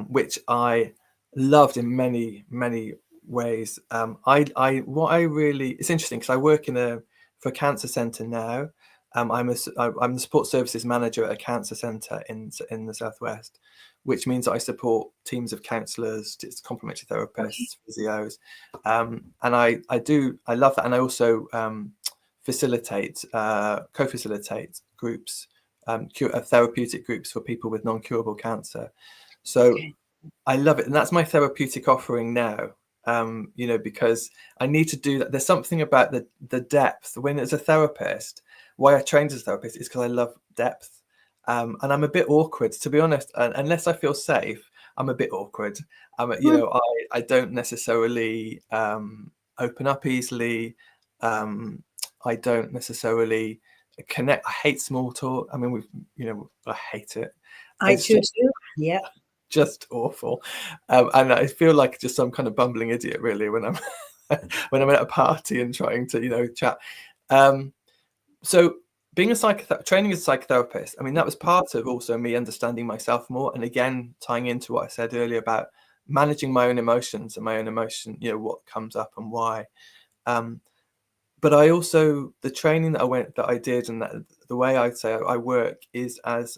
which I loved in many, many ways. It's interesting because I work for a cancer centre now. I'm the support services manager at a cancer centre in the Southwest, which means that I support teams of counsellors, complementary therapists, physios, and I love that, and I also co-facilitate groups, therapeutic groups for people with non-curable cancer. So I love it, and that's my therapeutic offering now. Because I need to do that. There's something about the depth. When as a therapist, why I trained as a therapist is because I love depth, and I'm a bit awkward, to be honest. Unless I feel safe, I'm a bit awkward. I don't necessarily open up easily. I don't necessarily connect. I hate small talk. I mean, I hate it. I too. Yeah. Just awful, and I feel like just some kind of bumbling idiot really when I'm at a party and trying to chat. So being training as a psychotherapist, I mean, that was part of also me understanding myself more, and again tying into what I said earlier about managing my own emotions and my own emotion, what comes up and why. But I also, the training that I did, and that the way I'd say I work is as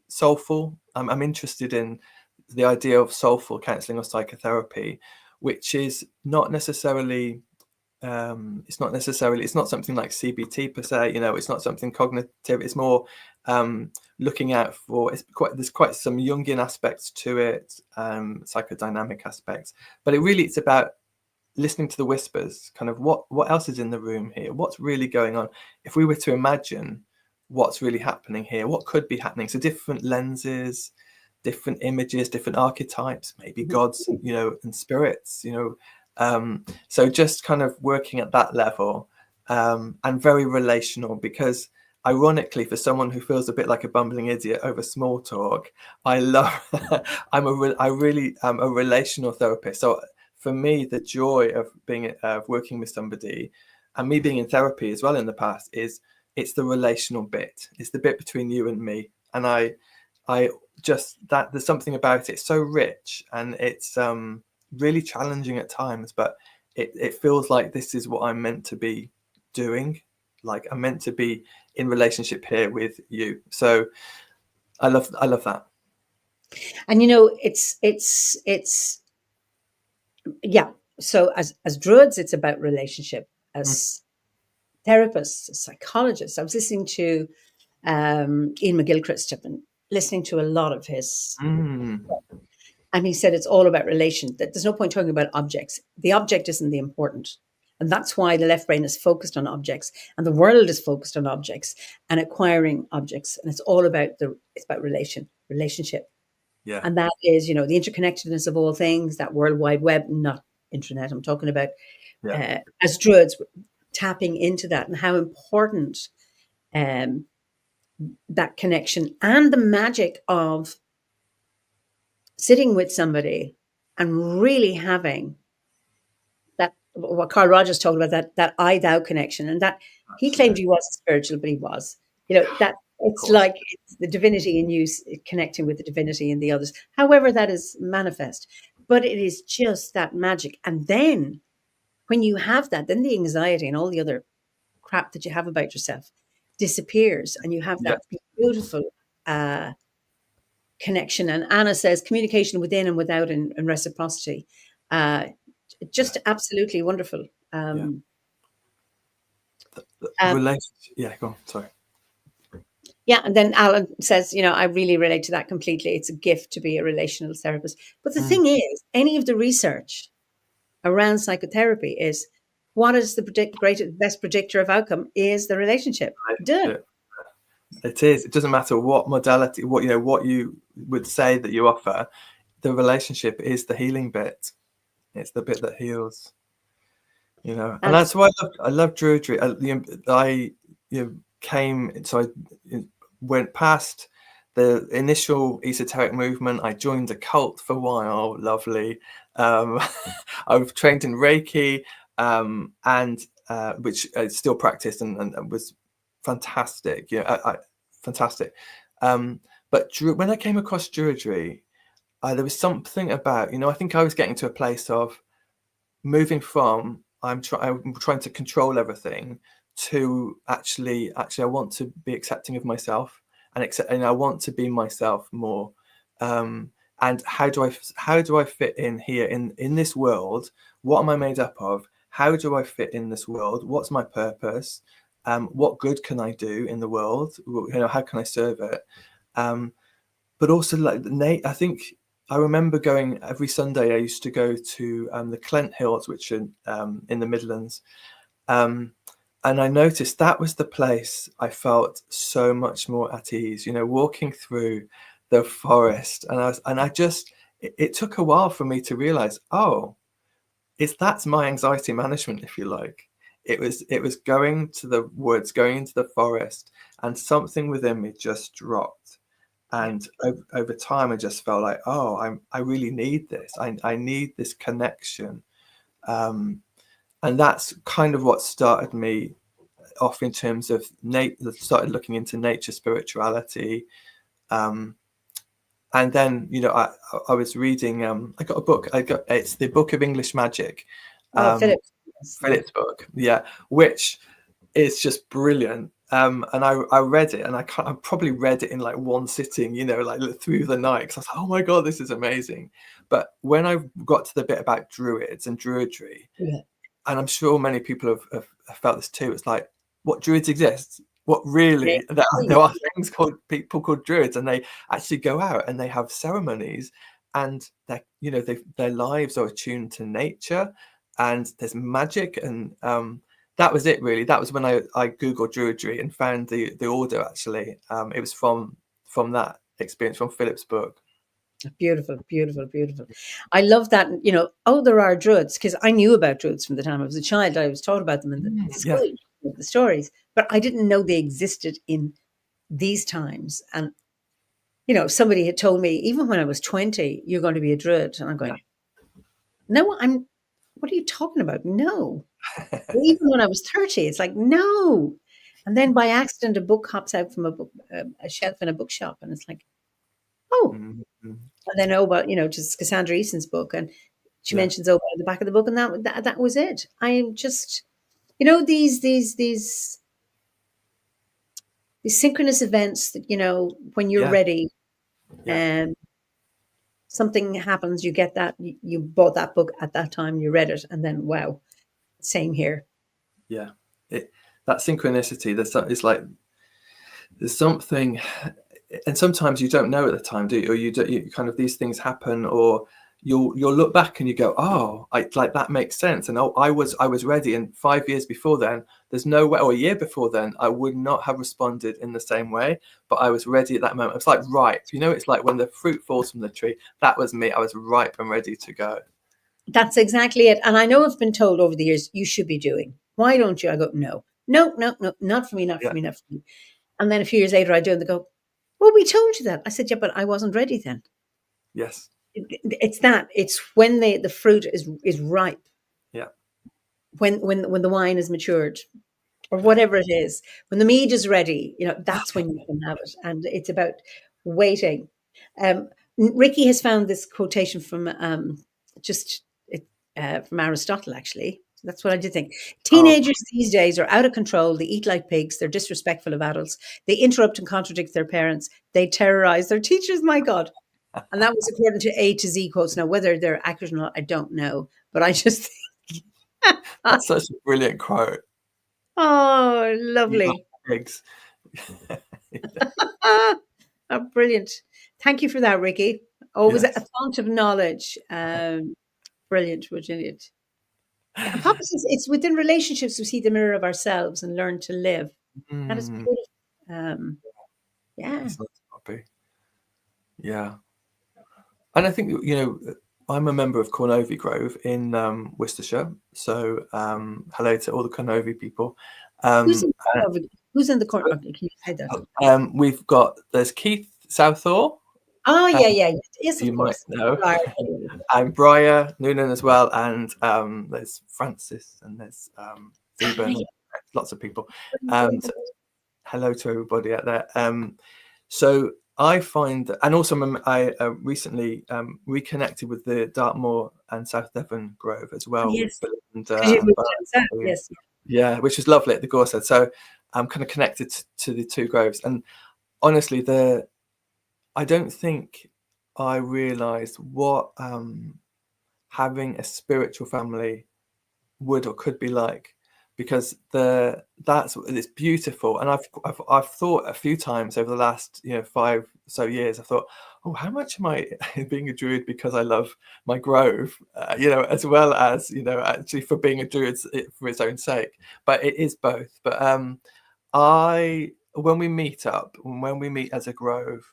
soulful. I'm interested in the idea of soulful counselling or psychotherapy, which is not necessarily it's not something like CBT per se. It's not something cognitive. It's more looking out for. There's quite some Jungian aspects to it, psychodynamic aspects. But it's about listening to the whispers. Kind of what else is in the room here? What's really going on? If we were to imagine what's really happening here, what could be happening? So different lenses, different images, different archetypes, maybe gods, and spirits, so just kind of working at that level, and very relational, because ironically, for someone who feels a bit like a bumbling idiot over small talk, I love I really am a relational therapist. So for me, the joy of working with somebody, and me being in therapy as well in the past, it's the relational bit. It's the bit between you and me. And I just, that there's something about it. It's so rich, and it's really challenging at times, but it feels like this is what I'm meant to be doing. Like I'm meant to be in relationship here with you. So I love that. And it's yeah. So as druids, it's about relationship. As therapists, as psychologists, I was listening to Ian McGilchrist. I've been listening to a lot of his, and he said it's all about relation. That there's no point talking about objects. The object isn't the important, and that's why the left brain is focused on objects, and the world is focused on objects and acquiring objects. And it's all about it's about relationship. Yeah. And that is, the interconnectedness of all things, that World Wide Web, not internet. I'm talking about as druids tapping into that, and how important that connection and the magic of sitting with somebody and really having that, what Carl Rogers talked about, that I thou connection, and that he claimed he wasn't spiritual, but he was. That it's like it's the divinity in you connecting with the divinity in the others, however that is manifest. But it is just that magic. And then when you have that, then the anxiety and all the other crap that you have about yourself disappears, and you have that beautiful connection. And Anna says communication within and without, and reciprocity. Just absolutely wonderful. Relationship. Go on. Sorry. Yeah, and then Alan says, I really relate to that completely. It's a gift to be a relational therapist. But the thing is, any of the research around psychotherapy is, what is the best predictor of outcome is the relationship. It is. It doesn't matter what modality, what you would say that you offer. The relationship is the healing bit. It's the bit that heals. And that's why I love Druidry. I went past the initial esoteric movement. I joined a cult for a while, lovely, I've trained in Reiki, and which I still practiced and was fantastic. Fantastic. But when I came across Druidry, there was something about, I think I was getting to a place of moving from I'm trying to control everything to actually I want to be accepting of myself and I want to be myself more. And how do I fit in here in this world? What am I made up of? How do I fit in this world? What's my purpose? What good can I do in the world? How can I serve it? But also, like Nate, I think I remember going every Sunday. I used to go to the Clent Hills, which are in the Midlands, and I noticed that was the place I felt so much more at ease. Walking through the forest, it took a while for me to realize, oh, that's my anxiety management, if you like. It was going to the woods, going into the forest, and something within me just dropped. And over time, I just felt like, oh, I really need this. I need this connection. And that's kind of what started me off in terms of started looking into nature spirituality. And then, I was reading, I got a book. It's the Book of English Magic. Philip's book. Yeah. Which is just brilliant. And I read it, and I probably read it in like one sitting, like through the night, because I was like, oh my God, this is amazing. But when I got to the bit about druids and druidry, and I'm sure many people have felt this too, it's like, what, druids exist? What, really? There are things called people called druids, and they actually go out and they have ceremonies, and their lives are attuned to nature, and there's magic, and that was it, really. That was when I googled druidry and found the order. Actually, it was from that experience, from Philip's book. Beautiful, beautiful, beautiful. I love that. There are druids, because I knew about druids from the time I was a child. I was taught about them in the school, the stories, but I didn't know they existed in these times. And somebody had told me, even when I was 20, you're going to be a druid, and I'm going, no, what are you talking about? No. Even when I was 30, it's like, no. And then by accident, a book hops out from a shelf in a bookshop, and it's like, oh. And then about just Cassandra Easton's book, and she mentions at the back of the book, and that was it. I'm just these synchronous events that when you're ready, and something happens, you get that you bought that book at that time, you read it, and then wow, same here. Yeah, that synchronicity. It's like there's something, and sometimes you don't know at the time, do you? Or you kind of, these things happen, or you'll look back and you go, oh, like that makes sense. And I was ready. And 5 years before then, there's no way, or a year before then, I would not have responded in the same way. But I was ready at that moment. It's like ripe. It's like when the fruit falls from the tree. That was me. I was ripe and ready to go. That's exactly it. And I know I've been told over the years, you should be doing. Why don't you? I go, no, not for me, not for me, not for me. And then a few years later, I do, and they go, well, we told you that. I said, yeah, but I wasn't ready then. Yes. It's that. It's when the fruit is ripe. Yeah. When the wine is matured, or whatever it is, when the mead is ready, that's when you can have it. And it's about waiting. Ricky has found this quotation from from Aristotle, actually. That's what I did think. Teenagers these days are out of control. They eat like pigs. They're disrespectful of adults. They interrupt and contradict their parents. They terrorize their teachers. My God. And that was according to A to Z quotes. Now, whether they're accurate or not, I don't know. But I just think. That's such a brilliant quote. Oh, lovely. Pigs. Oh, brilliant. Thank you for that, Ricky. Always a font of knowledge. Brilliant, brilliant. Yeah, Papa says it's within relationships we see the mirror of ourselves and learn to live. That is beautiful. Yeah. Yeah. And I think, I'm a member of Cornovy Grove in Worcestershire. So hello to all the Cornovy people. Who's in the Cornovy? Can you say that? There's Keith Southall, Oh, Um, yeah. Yes, of you might course. know. Right. And Briar Noonan as well, and there's Francis, and there's Zeba, and lots of people. So hello to everybody out there. So I find, and also I recently reconnected with the Dartmoor and South Devon Grove as well, with Yes, Bill and, because you and moved down south. Barry. Yes. Yeah, which was lovely at the Gorsedd. So I'm kind of connected to the two groves, and honestly, I don't think I realised what having a spiritual family would or could be like, because it's beautiful. And I've thought a few times over the last 5 so years. I thought, oh, how much am I being a druid because I love my grove, as well as actually for being a druid for its own sake. But it is both. But when we meet up, when we meet as a grove,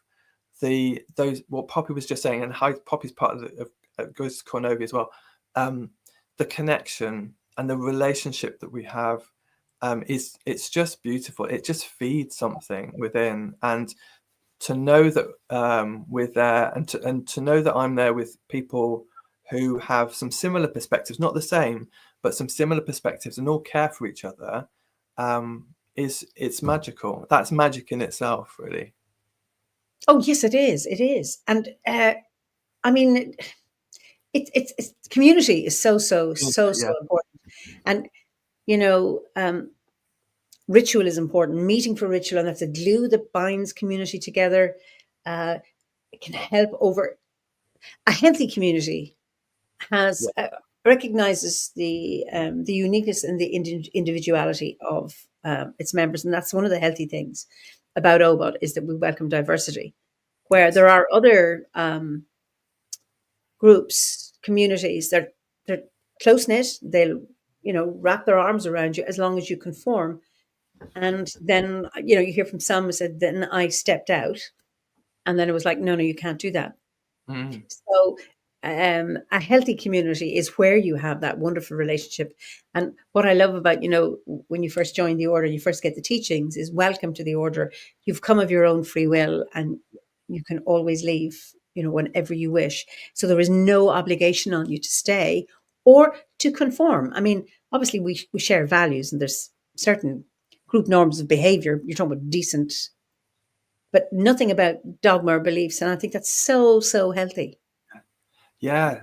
those what Poppy was just saying, and how Poppy's part goes to Cornovia as well. The connection and the relationship that we have it's just beautiful. It just feeds something within, and to know that we're there, and to know that I'm there with people who have some similar perspectives, not the same, but some similar perspectives, and all care for each other, it's magical. That's magic in itself, really. Oh, yes, it is. It is. And I mean, it's community is so Yeah. important. And ritual is important. Meeting for ritual, and that's the glue that binds community together. It can help over a healthy community has Yeah. recognizes the uniqueness and the individuality of its members, and that's one of the healthy things about OBOD is that we welcome diversity, where Yes. there are other groups, communities that they're close knit. They'll wrap their arms around you as long as you conform. And then you hear from some who said, then I stepped out, and then it was like, no, you can't do that. Mm. So, a healthy community is where you have that wonderful relationship. And what I love about, when you first join the order, you first get the teachings is welcome to the order. You've come of your own free will, and you can always leave, whenever you wish. So there is no obligation on you to stay or to conform. I mean, obviously we share values, and there's certain group norms of behavior. You're talking about decent, but nothing about dogma or beliefs. And I think that's so healthy. Yeah,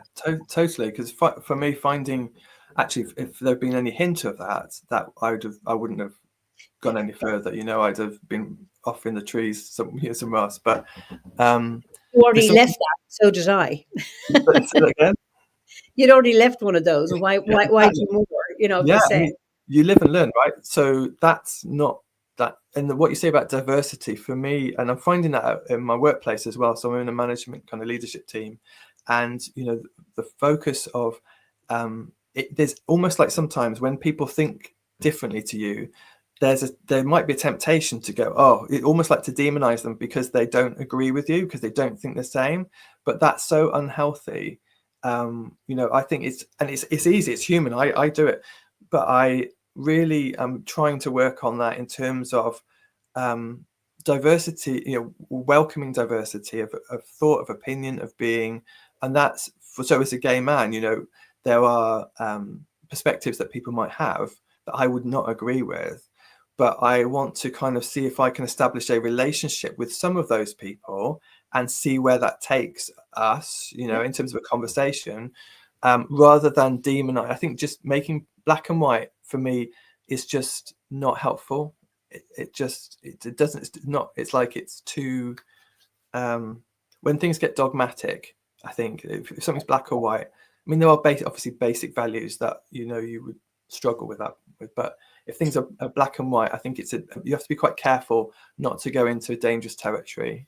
totally. Because for me, finding actually, if there'd been any hint of that I wouldn't have gone any further. I'd have been off in the trees somewhere else. But You there's already something. left that, so did I. Say that again. You'd already left one of those, and why do more? If Yeah, they I say, mean, you live and learn, right? So that's not that. And what you say about diversity for me, and I'm finding that out in my workplace as well. So I'm in a management kind of leadership team, and the focus of there's almost like sometimes when people think differently to you, there might be a temptation to go, almost like to demonize them because they don't agree with you, because they don't think the same. But that's so unhealthy. I think it's easy, it's human. I do it, but I really am trying to work on that in terms of diversity, welcoming diversity of thought, of opinion, of being. And so as a gay man, there are perspectives that people might have that I would not agree with, but I want to kind of see if I can establish a relationship with some of those people and see where that takes us, in terms of a conversation, rather than demonize. I think just making black and white for me is just not helpful. It doesn't. It's like it's too. When things get dogmatic, I think if something's black or white, I mean there are obviously basic values that you would struggle with but if things are black and white, I think you have to be quite careful not to go into dangerous territory.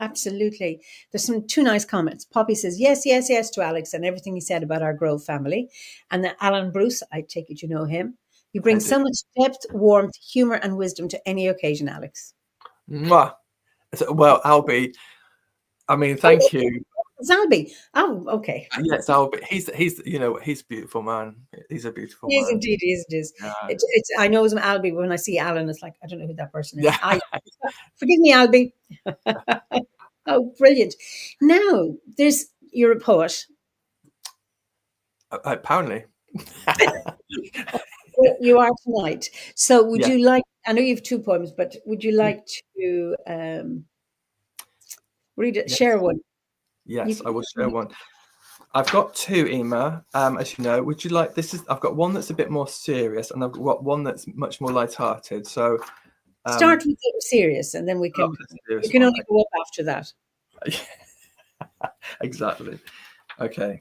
absolutely. There's two nice comments. Poppy says, yes, to Alex and everything he said about our Grove family. And then Alan Bruce, I take it you know him. You bring I do. so much depth, warmth, humor, and wisdom to any occasion, Alex. Mwah. Well, Albie, I mean, Oh, thank you. it's Albie. Oh, okay. Yes, Albie. He's a beautiful man. He's a beautiful He is man. indeed. He is. It is. Yeah. It's. I know it's Albie, but when I see Alan, it's like I don't know who that person is. Yeah. Forgive me, Albie. Oh, brilliant. Now, you're a poet. Apparently. Well, you are tonight. So would Yeah. you like, I know you have 2 poems, but would you like to read it, Yes. share one? Yes, I will share one. I've got 2, Emear, as you know. Would you like, I've got one that's a bit more serious, and I've got one that's much more light-hearted. So Start with the serious, and then we can only go up after that. Exactly. Okay.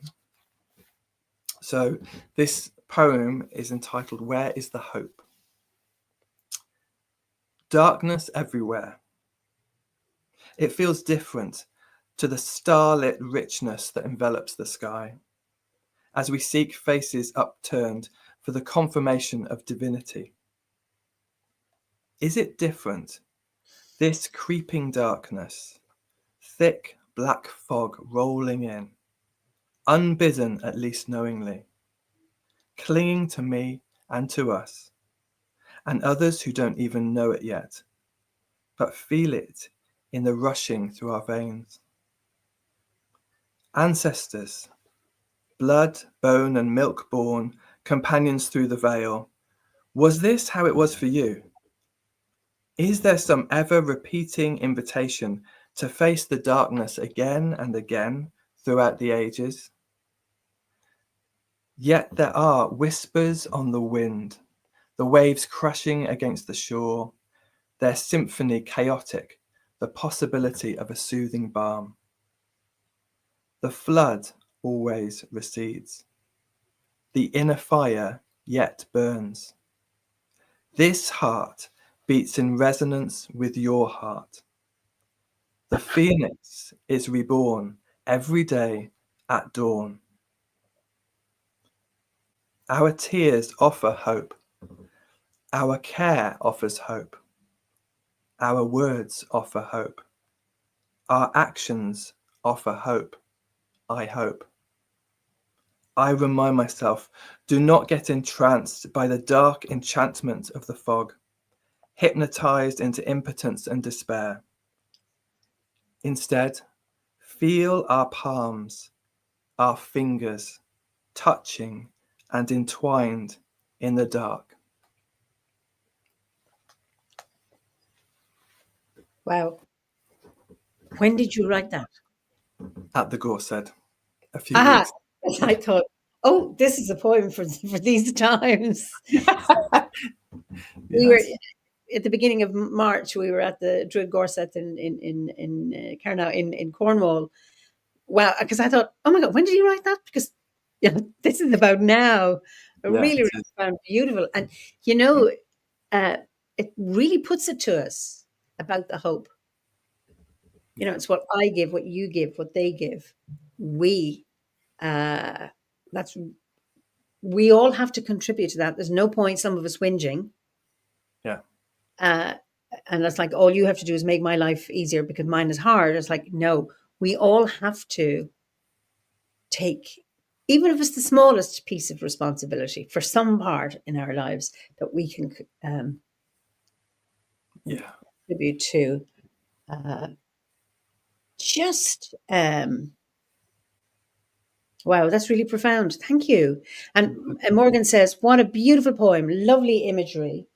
So this poem is entitled, Where is the Hope? Darkness everywhere. It feels different to the starlit richness that envelops the sky, as we seek faces upturned for the confirmation of divinity. Is it different? This creeping darkness, thick black fog rolling in, unbidden at least knowingly, clinging to me and to us, and others who don't even know it yet, but feel it in the rushing through our veins. Ancestors, blood, bone, and milk born, companions through the veil, was this how it was for you? Is there some ever repeating invitation to face the darkness again and again throughout the ages? Yet there are whispers on the wind, the waves crashing against the shore, their symphony chaotic, the possibility of a soothing balm. The flood always recedes. The inner fire yet burns. This heart beats in resonance with your heart. The phoenix is reborn every day at dawn. Our tears offer hope. Our care offers hope. Our words offer hope. Our actions offer hope. I hope. I remind myself, do not get entranced by the dark enchantment of the fog, hypnotized into impotence and despair. Instead, feel our palms, our fingers, touching and entwined in the dark. Wow. When did you write that? At the Gorsehead, a few weeks. I thought, oh, this is a poem for these times. We were at the beginning of March. We were at the Druid Gorset in Carnow in Cornwall. Wow, because I thought, oh my God, when did you write that? Because this is about now. Really found beautiful, and it really puts it to us about the hope. It's what I give, what you give, what they give. We all have to contribute to that. There's no point some of us whinging. Yeah. And it's like, all you have to do is make my life easier because mine is hard. It's like, no, we all have to take, even if it's the smallest piece of responsibility for some part in our lives that we can contribute to. Wow, that's really profound. Thank you. And Morgan says, what a beautiful poem. Lovely imagery.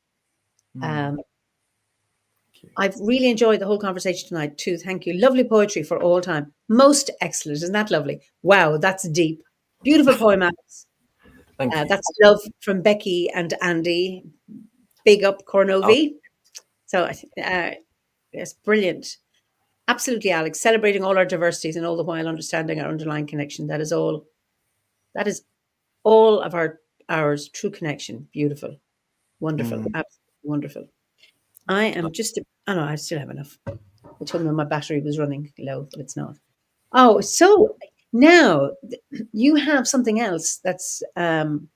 I've really enjoyed the whole conversation tonight too. Thank you. Lovely poetry for all time. Most excellent. Isn't that lovely? Wow, that's deep. Beautiful poem, Alex. Thank you. That's love from Becky and Andy. Big up Cornovi. So it's brilliant. Absolutely, Alex. Celebrating all our diversities and all the while understanding our underlying connection. That is all of ours true connection. Beautiful. Wonderful. Absolutely wonderful. I am just, I still have enough. I told me my battery was running low, but it's not. Oh, so now you have something else that's, you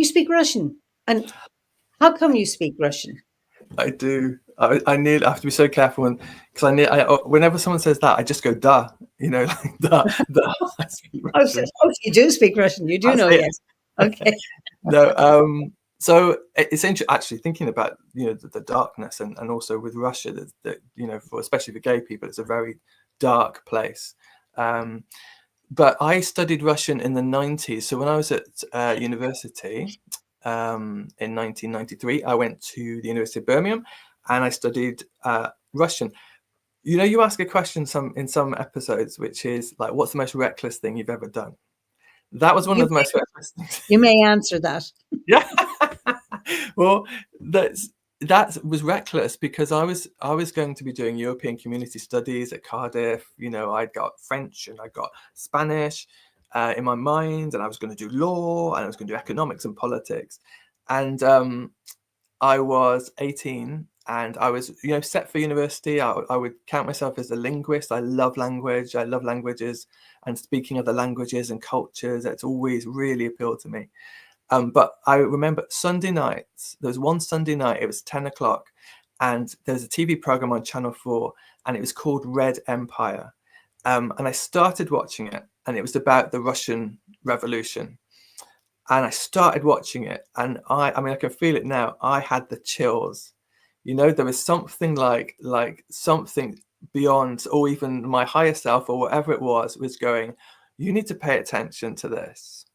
speak Russian. And how come you speak Russian? I do. I have to be so careful because whenever someone says that, I just go da. Like da. I speak Russian. Oh, you do speak Russian. You do know, yes. Okay. No. So it's interesting actually thinking about, you know, the darkness, and also with Russia, that you know, for especially for gay people, it's a very dark place. But I studied Russian in the 90s. So when I was at university in 1993, I went to the University of Birmingham and I studied Russian. You know, you ask a question in some episodes, which is like, what's the most reckless thing you've ever done? That was one You of the most reckless things. you may answer that. Yeah. Well, that was reckless because I was going to be doing European Community Studies at Cardiff. You know, I'd got French and I got Spanish in my mind, and I was going to do law, and I was going to do economics and politics. And I was 18 and I was, you know, set for university. I would count myself as a linguist. I love language. I love languages and speaking other languages and cultures. That's always really appealed to me. But I remember Sunday nights, there was one Sunday night, it was 10 o'clock, and there was a TV program on Channel 4, and it was called Red Empire. And I started watching it, and it was about the Russian Revolution. And I started watching it, and I mean, I can feel it now. I had the chills. You know, there was something like something beyond, or even my higher self, or whatever it was going, you need to pay attention to this.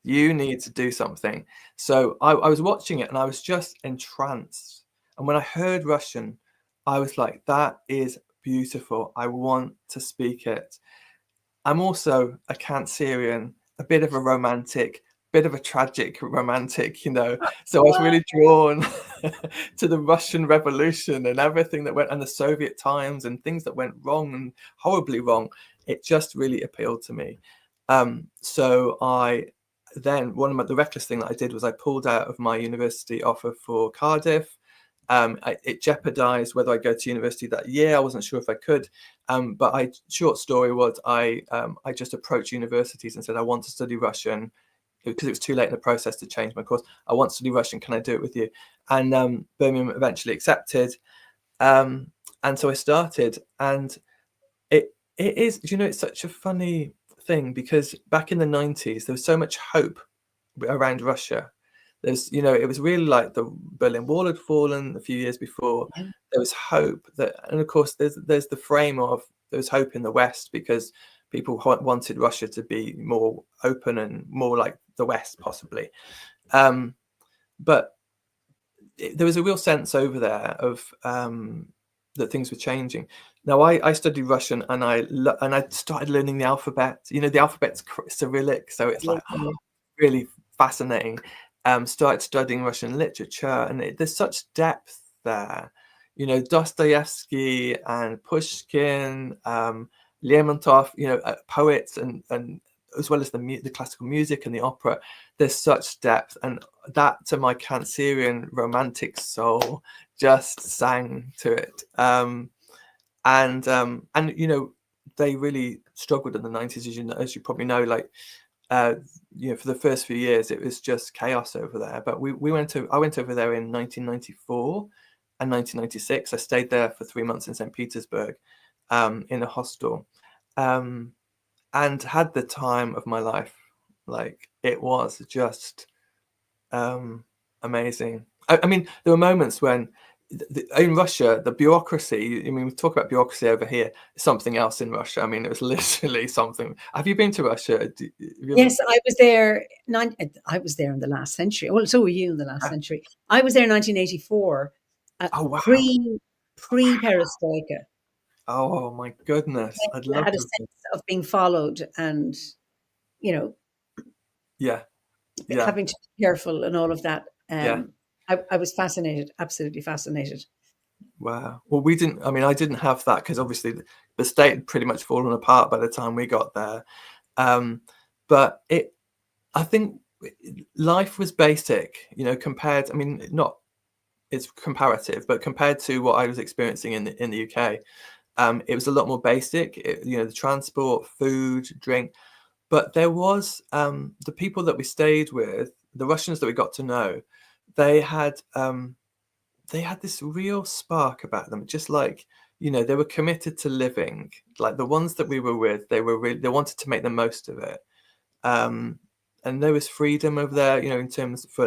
You need to do something. So I was watching it and I was just entranced. And when I heard Russian, I was like, that is beautiful. I want to speak it. I'm also a Cancerian, a bit of a romantic, bit of a tragic romantic, you know. So I was really drawn to the Russian Revolution and everything that went, and the Soviet times and things that went wrong and horribly wrong. It just really appealed to me. So the reckless thing that I did was I pulled out of my university offer for Cardiff. It jeopardized whether I go to university that year. I wasn't sure if I could. But short story was I just approached universities and said, I want to study Russian, because it was too late in the process to change my course. I want to study Russian. Can I do it with you? And Birmingham eventually accepted. And so I started, and it is, you know, it's such a funny thing because back in the 90s, there was so much hope around Russia. There's, you know, it was really like the Berlin Wall had fallen a few years before. Yeah. There was hope that, and of course, there's the frame of there was hope in the West because people wanted Russia to be more open and more like the West, possibly. But there was a real sense over there of that things were changing. Now, I studied Russian and I started learning the alphabet. You know, the alphabet's Cyrillic, so it's like really fascinating. Started studying Russian literature, and there's such depth there. You know, Dostoevsky and Pushkin, Lermontov, you know, poets, and as well as the classical music and the opera. There's such depth, and that, to my Cancerian romantic soul, just sang to it. And you know, they really struggled in the 90s, as you probably know. Like, you know, for the first few years, it was just chaos over there. But I went over there in 1994 and 1996. I stayed there for 3 months in St. Petersburg, in a hostel, and had the time of my life. Like, it was just amazing. I mean, there were moments when in Russia, the bureaucracy, I mean, we talk about bureaucracy over here, something else in Russia. I mean, it was literally something. Have you been to Russia? Yes, I was there. I was there in the last century. Well, so were you in the last century. I was there in 1984, Oh, wow. pre perestroika. Oh, my goodness. I'd I love had a to. sense of being followed, and you know, Yeah. Yeah. having to be careful and all of that. Yeah. I was fascinated, absolutely fascinated. Wow. Well, I didn't have that because obviously the state had pretty much fallen apart by the time we got there. But I think life was basic, you know, compared, I mean, it's comparative, but compared to what I was experiencing in the UK, it was a lot more basic, you know, the transport, food, drink. But there was the people that we stayed with, the Russians that we got to know, they had this real spark about them, just like, you know, they were committed to living. Like the ones that we were with, they wanted to make the most of it. And and there was freedom over there, you know,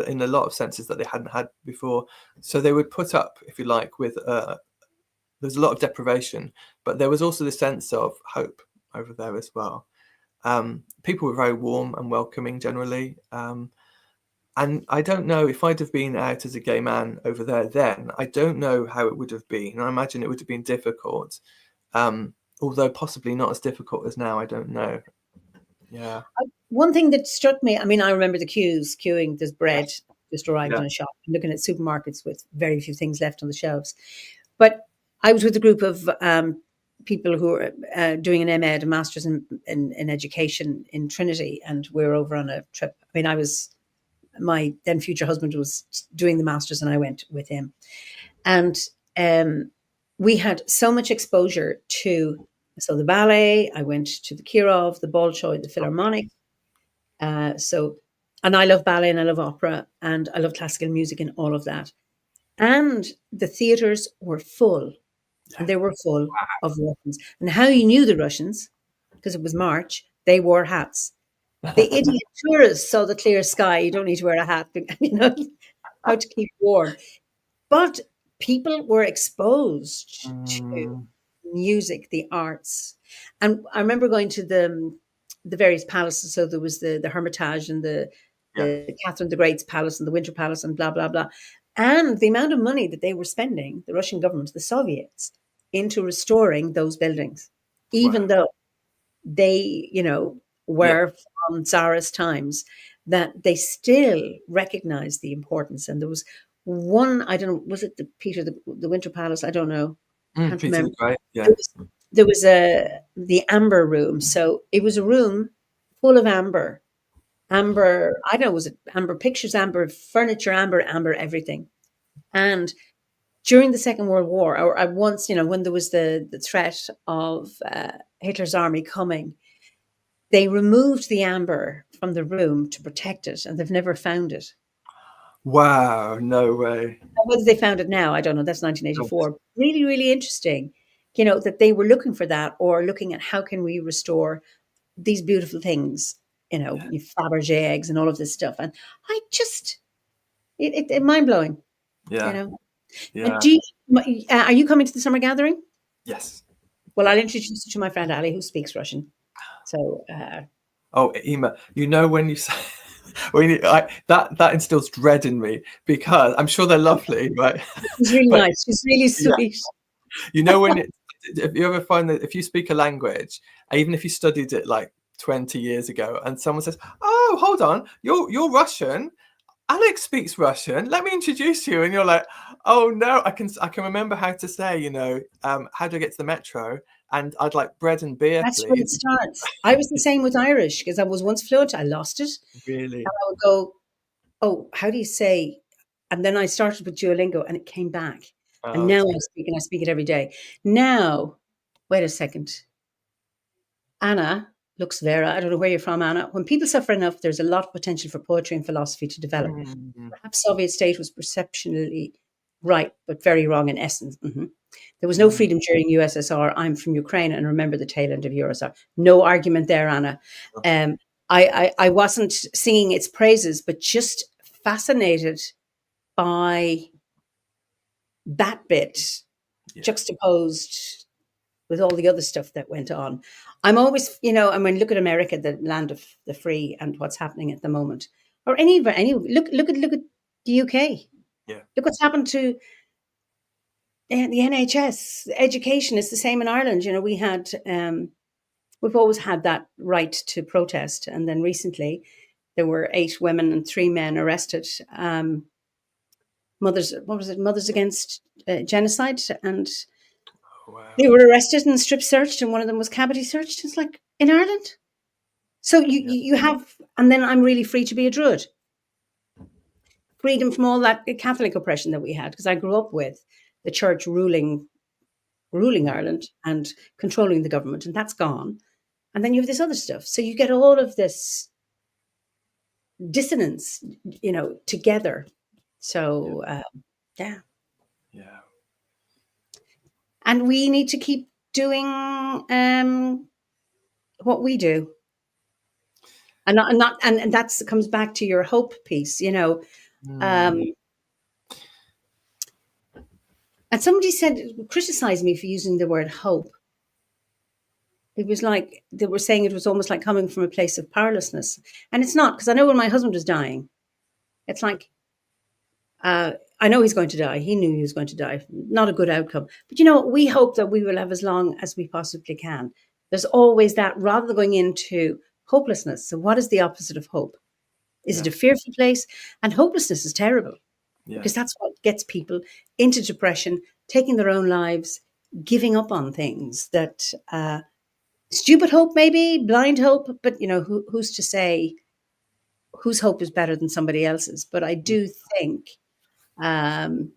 in a lot of senses that they hadn't had before. So they would put up, if you like, with there's a lot of deprivation, but there was also the sense of hope over there as well. People were very warm and welcoming generally. And I don't know if I'd have been out as a gay man over there then, I don't know how it would have been. I imagine it would have been difficult, although possibly not as difficult as now. I don't know. Yeah. One thing that struck me, I mean, I remember the queuing, there's bread Yes. just arrived Yeah. in a shop, looking at supermarkets with very few things left on the shelves. But I was with a group of people who were doing an Emear, a master's in education in Trinity, and we were over on a trip. I mean, my then future husband was doing the master's, and I went with him. And we had so much exposure to, so the ballet, I went to the Kirov, the Bolshoi, the Philharmonic. And I love ballet and I love opera and I love classical music and all of that. And the theaters were full, and they were full of Russians. And how you knew the Russians, because it was March, they wore hats. The idiot tourists saw the clear sky. You don't need to wear a hat, you know, how to keep warm. But people were exposed to music, the arts. And I remember going to the various palaces. So there was the Hermitage and the Catherine the Great's palace and the Winter Palace and blah, blah, blah. And the amount of money that they were spending, the Russian government, the Soviets, into restoring those buildings, even though they, you know, were from Tsarist times, that they still recognized the importance. And there was one, I don't know, was it the Winter Palace? I don't know. Can't Peter remember. the Great. Yeah. There was the amber room. So it was a room full of amber. Amber, I don't know, was it amber pictures, amber furniture, amber everything. And during the Second World War, or once, you know, when there was the threat of Hitler's army coming, they removed the amber from the room to protect it, and they've never found it. Wow, no way. Whether they found it now, I don't know. That's 1984. Really, really interesting, you know, that they were looking for that, or looking at how can we restore these beautiful things, you know, Fabergé eggs and all of this stuff. And I just, it mind blowing, Yeah. you know. Yeah. And are you coming to the summer gathering? Yes. Well, I'll introduce you to my friend Ali, who speaks Russian. So, oh, Emear, you know when you say that instills dread in me, because I'm sure they're lovely, right? She's really nice. She's really sweet. Yeah. You know if you ever find that if you speak a language, even if you studied it like 20 years ago, and someone says, "Oh, hold on, you're Russian. Alex speaks Russian. Let me introduce you," and you're like, "Oh no, I can remember how to say, you know, how do I get to the metro?" And I'd like bread and beer, That's please. where it starts. I was the same with Irish, because I was once fluent. I lost it. Really? And I would go, "Oh, how do you say?" And then I started with Duolingo, and it came back. And now I speak it every day. Now, wait a second. Anna looks Vera. I don't know where you're from, Anna. When people suffer enough, there's a lot of potential for poetry and philosophy to develop. Perhaps Soviet state was perceptually right, but very wrong in essence. There was no freedom during USSR. I'm from Ukraine and remember the tail end of USSR. No argument there, Anna. I wasn't singing its praises, but just fascinated by that bit juxtaposed with all the other stuff that went on. I'm always, you know, I mean, look at America, the land of the free, and what's happening at the moment. Or any look at the UK. Yeah. Look what's happened to the NHS. Education is the same in Ireland. You know, we've always had that right to protest, and then recently there were 8 women and 3 men arrested. Mothers Against Genocide, and they were arrested and strip searched, and one of them was cavity searched. It's like, in Ireland. So you have, and then I'm really free to be a Druid. Freedom from all that Catholic oppression that we had, because I grew up with the church ruling Ireland and controlling the government, and that's gone. And then you have this other stuff. So you get all of this dissonance, you know, together. So, yeah. And we need to keep doing what we do. And not, and that's comes back to your hope piece, you know. Um, and somebody criticized me for using the word hope. It was like they were saying it was almost like coming from a place of powerlessness, and it's not, because I know when my husband was dying, it's like, I know he's going to die. He knew he was going to die. Not a good outcome. But you know what? We hope that we will have as long as we possibly can. There's always that, rather than going into hopelessness. So, what is the opposite of hope? Is it a fearful place? And hopelessness is terrible, because that's what gets people into depression, taking their own lives, giving up on things that, stupid hope, maybe blind hope. But you know, who's to say whose hope is better than somebody else's? But I do think, um,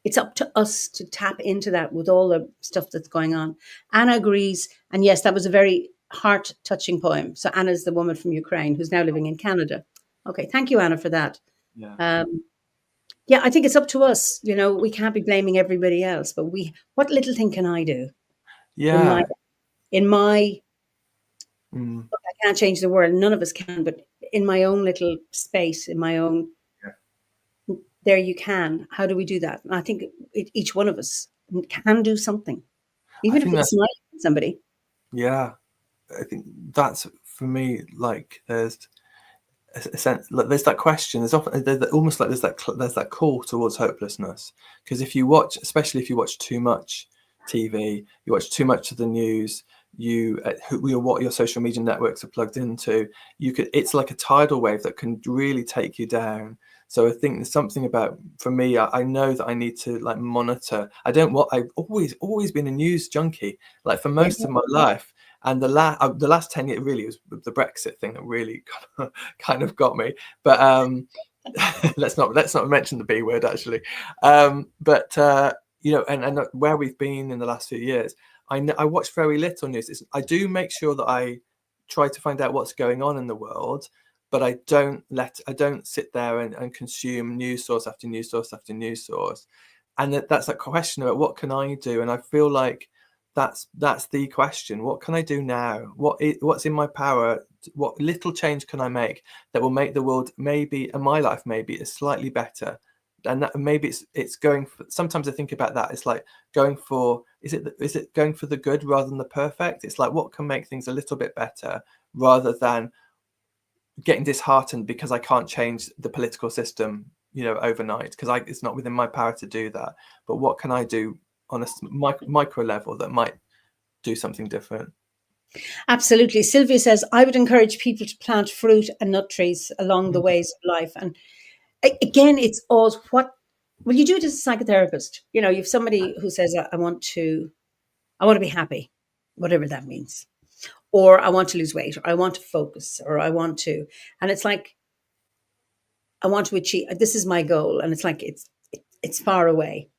it's up to us to tap into that with all the stuff that's going on. Anna agrees. And yes, that was a very heart touching poem. So Anna's the woman from Ukraine who's now living in Canada. Okay. Thank you, Anna, for that. Yeah. Yeah, I think it's up to us. You know, we can't be blaming everybody else, but what little thing can I do Yeah. in my, look, I can't change the world. None of us can, but in my own little space, in my own, there you can. How do we do that? And I think each one of us can do something, even if it's smiling at somebody. Yeah, I think that's, for me, like, there's a sense, like, there's that question. There's often almost like there's that call towards hopelessness, because if you watch, especially if you watch too much TV, you watch too much of the news, what your social media networks are plugged into, it's like a tidal wave that can really take you down. So I think there's something about, for me, I know that I need to, like, monitor. I've always been a news junkie, like, for most of my life. And the last 10 years really was the Brexit thing that really kind of got me. But let's not mention the B word, actually. You know, and where we've been in the last few years, I watch very little news. I do make sure that I try to find out what's going on in the world, but I don't sit there and consume news source after news source after news source. And that's that question about what can I do? And I feel like that's the question. What can I do now? What's in my power? What little change can I make that will make the world, maybe, and my life maybe, is slightly better? And that maybe it's going for, sometimes I think about that. It's like going for, is it going for the good rather than the perfect? It's like, what can make things a little bit better, rather than getting disheartened because I can't change the political system, you know, overnight, because it's not within my power to do that. But what can I do on a micro level that might do something different? Absolutely. Sylvia says, I would encourage people to plant fruit and nut trees along the ways of life. And again, it's all well, you do it as a psychotherapist. You know, you have somebody who says, I want to be happy, whatever that means. Or I want to lose weight, or I want to focus, or I want to, and it's like, I want to achieve, this is my goal. And it's like, it's far away.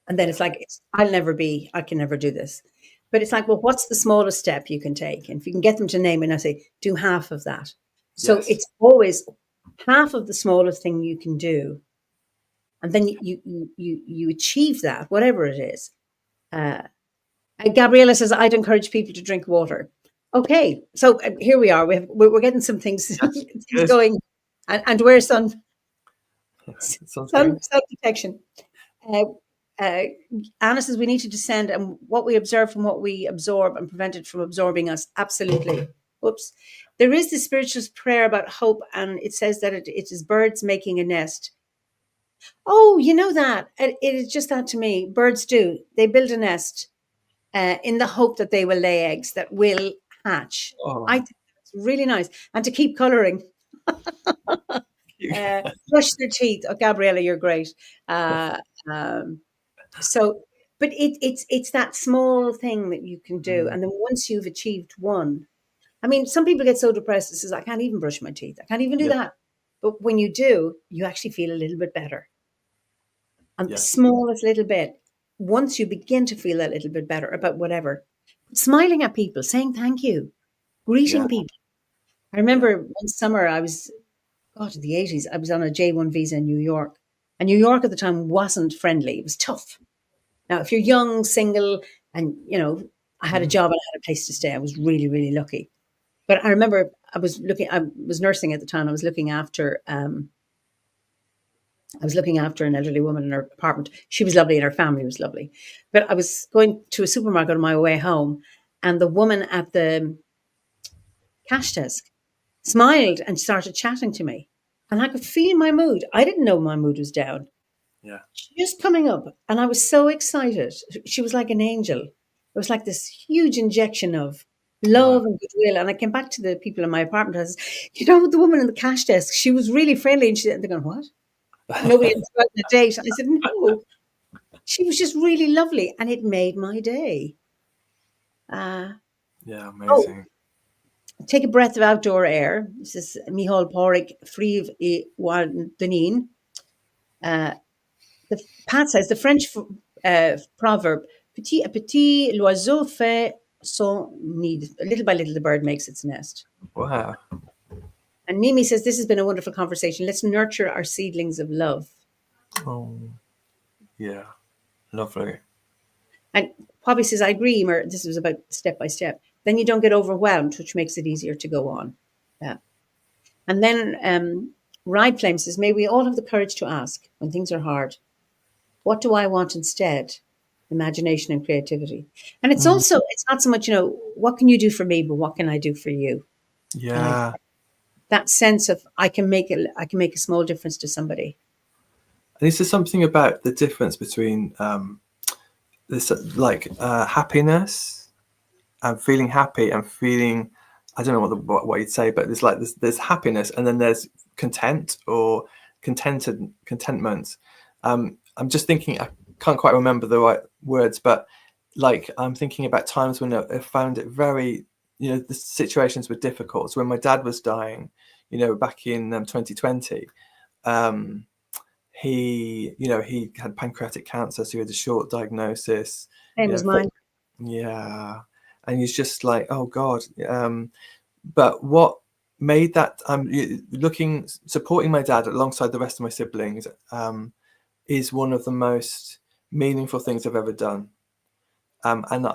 And then it's like, I can never do this. But it's like, well, what's the smallest step you can take? And if you can get them to name it, and I say, do half of that. So it's always half of the smallest thing you can do. And then you achieve that, whatever it is. Gabriella says, I'd encourage people to drink water. Okay. So here we are. We're getting some things, things going. And wear sun protection. Anna says we need to descend and what we observe from what we absorb and prevent it from absorbing us. Absolutely. Oops. There is the spiritual prayer about hope, and it says that it is birds making a nest. Oh, you know that. It is just that to me. Birds do. They build a nest in the hope that they will lay eggs that will hatch. Oh. I think that's really nice. And to keep colouring. Brush their teeth. Oh, Gabriella, you're great. So, but it's that small thing that you can do, and then once you've achieved one, I mean, some people get so depressed. It says, I can't even brush my teeth. I can't even do that. But when you do, you actually feel a little bit better. And the smallest little bit, once you begin to feel a little bit better about whatever, smiling at people, saying thank you, greeting people. I remember one summer in the 80s, I was on a J1 visa in New York. And New York at the time wasn't friendly. It was tough. Now, if you're young, single, and, you know, I had a job and I had a place to stay, I was really, really lucky. But I remember I was nursing at the time. I was looking after an elderly woman in her apartment. She was lovely and her family was lovely. But I was going to a supermarket on my way home, and the woman at the cash desk smiled and started chatting to me. And I could feel my mood. I didn't know my mood was down. Yeah. Just coming up. And I was so excited. She was like an angel. It was like this huge injection of love Wow. and goodwill. And I came back to the people in my apartment. I said, the woman in the cash desk, she was really friendly. And they're going, what? Nobody had gotten a date. I said, no. She was just really lovely. And it made my day. Yeah, Oh, amazing. take a breath of outdoor air. This is Michal Pádraig Fríomh I Bháin Duine. Pat says the French proverb, petit à petit, l'oiseau fait son nid. Little by little, the bird makes its nest. Wow. And Mimi says, this has been a wonderful conversation. Let's nurture our seedlings of love. Oh, yeah. Lovely. And Bobby says, I agree, Emear. This was about step by step. Then you don't get overwhelmed, which makes it easier to go on. Yeah. And then Ride Flame says, may we all have the courage to ask when things are hard, what do I want instead? Imagination and creativity. And it's also, it's not so much, what can you do for me, but what can I do for you? Yeah. That sense of I can make a small difference to somebody. And this is something about the difference between this happiness and feeling happy and feeling, I don't know what you'd say, but there's happiness and then there's content or contentment. I'm just thinking, I can't quite remember the right words, but like I'm thinking about times when I found it very, the situations were difficult. So when my dad was dying, back in 2020, he had pancreatic cancer, so he had a short diagnosis. Same as mine. Yeah, and he's just like, oh God. But what made that supporting my dad alongside the rest of my siblings is one of the most meaningful things I've ever done. And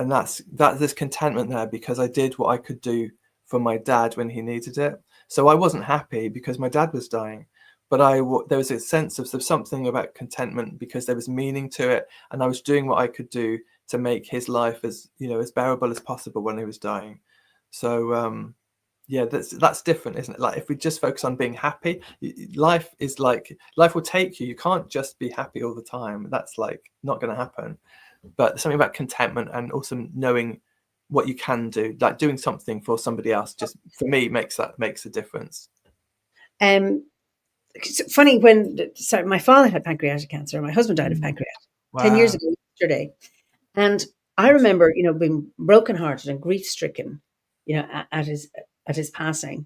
that's there's contentment there because I did what I could do for my dad when he needed it. So I wasn't happy because my dad was dying, but there was a sense of something about contentment because there was meaning to it, and I was doing what I could do to make his life as as bearable as possible when he was dying. So yeah, that's different, isn't it? Like if we just focus on being happy, life will take you. You can't just be happy all the time. That's like not going to happen. But something about contentment and also knowing what you can do, like doing something for somebody else, just for me makes a difference. It's funny my father had pancreatic cancer. My husband died of pancreatic 10 years ago yesterday. And I remember, being brokenhearted and grief stricken, at his passing.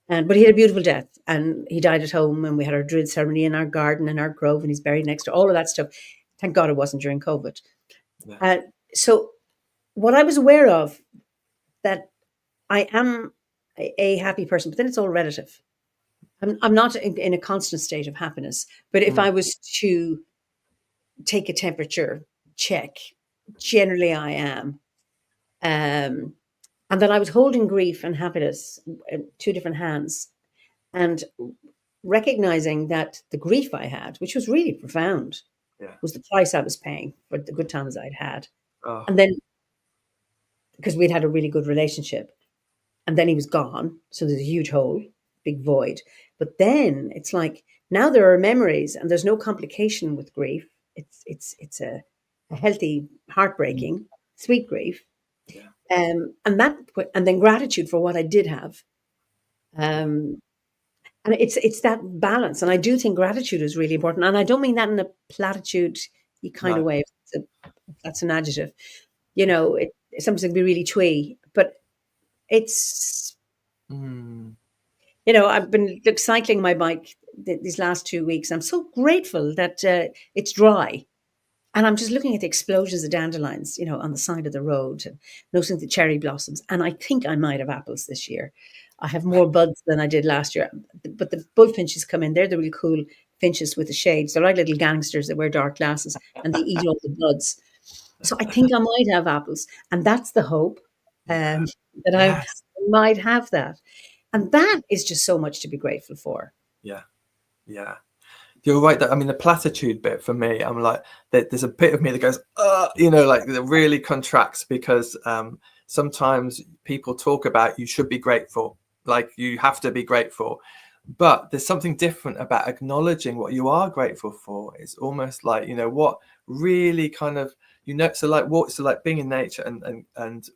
But he had a beautiful death and he died at home and we had our druid ceremony in our garden in our grove and he's buried next to all of that stuff. Thank God it wasn't during COVID. Yeah. So what I was aware of, that I am a happy person, but then it's all relative. I'm not in a constant state of happiness. But if I was to take a temperature check, generally I am. And that I was holding grief and happiness in two different hands and recognizing that the grief I had, which was really profound, was the price I was paying for the good times I'd had. Oh. And then, because we'd had a really good relationship, and then he was gone. So there's a huge hole, big void. But then it's like, now there are memories and there's no complication with grief. It's a healthy, heartbreaking, sweet grief. Yeah. And then gratitude for what I did have. And it's that balance. And I do think gratitude is really important. And I don't mean that in a platitude-y kind of way. That's an adjective. Sometimes it can be really twee, but it's, I've been cycling my bike these last 2 weeks. I'm so grateful that it's dry. And I'm just looking at the explosions of dandelions, on the side of the road and noticing the cherry blossoms. And I think I might have apples this year. I have more buds than I did last year. But the bullfinches come in. They're the really cool finches with the shades. They're like little gangsters that wear dark glasses and they eat all the buds. So I think I might have apples. And that's the hope that I'm might have that. And that is just so much to be grateful for. Yeah. You're right. That, I mean, the platitude bit for me, I'm like, there's a bit of me that goes, like that really contracts, because sometimes people talk about you should be grateful, like you have to be grateful. But there's something different about acknowledging what you are grateful for. It's almost like, what really kind of, so like being in nature and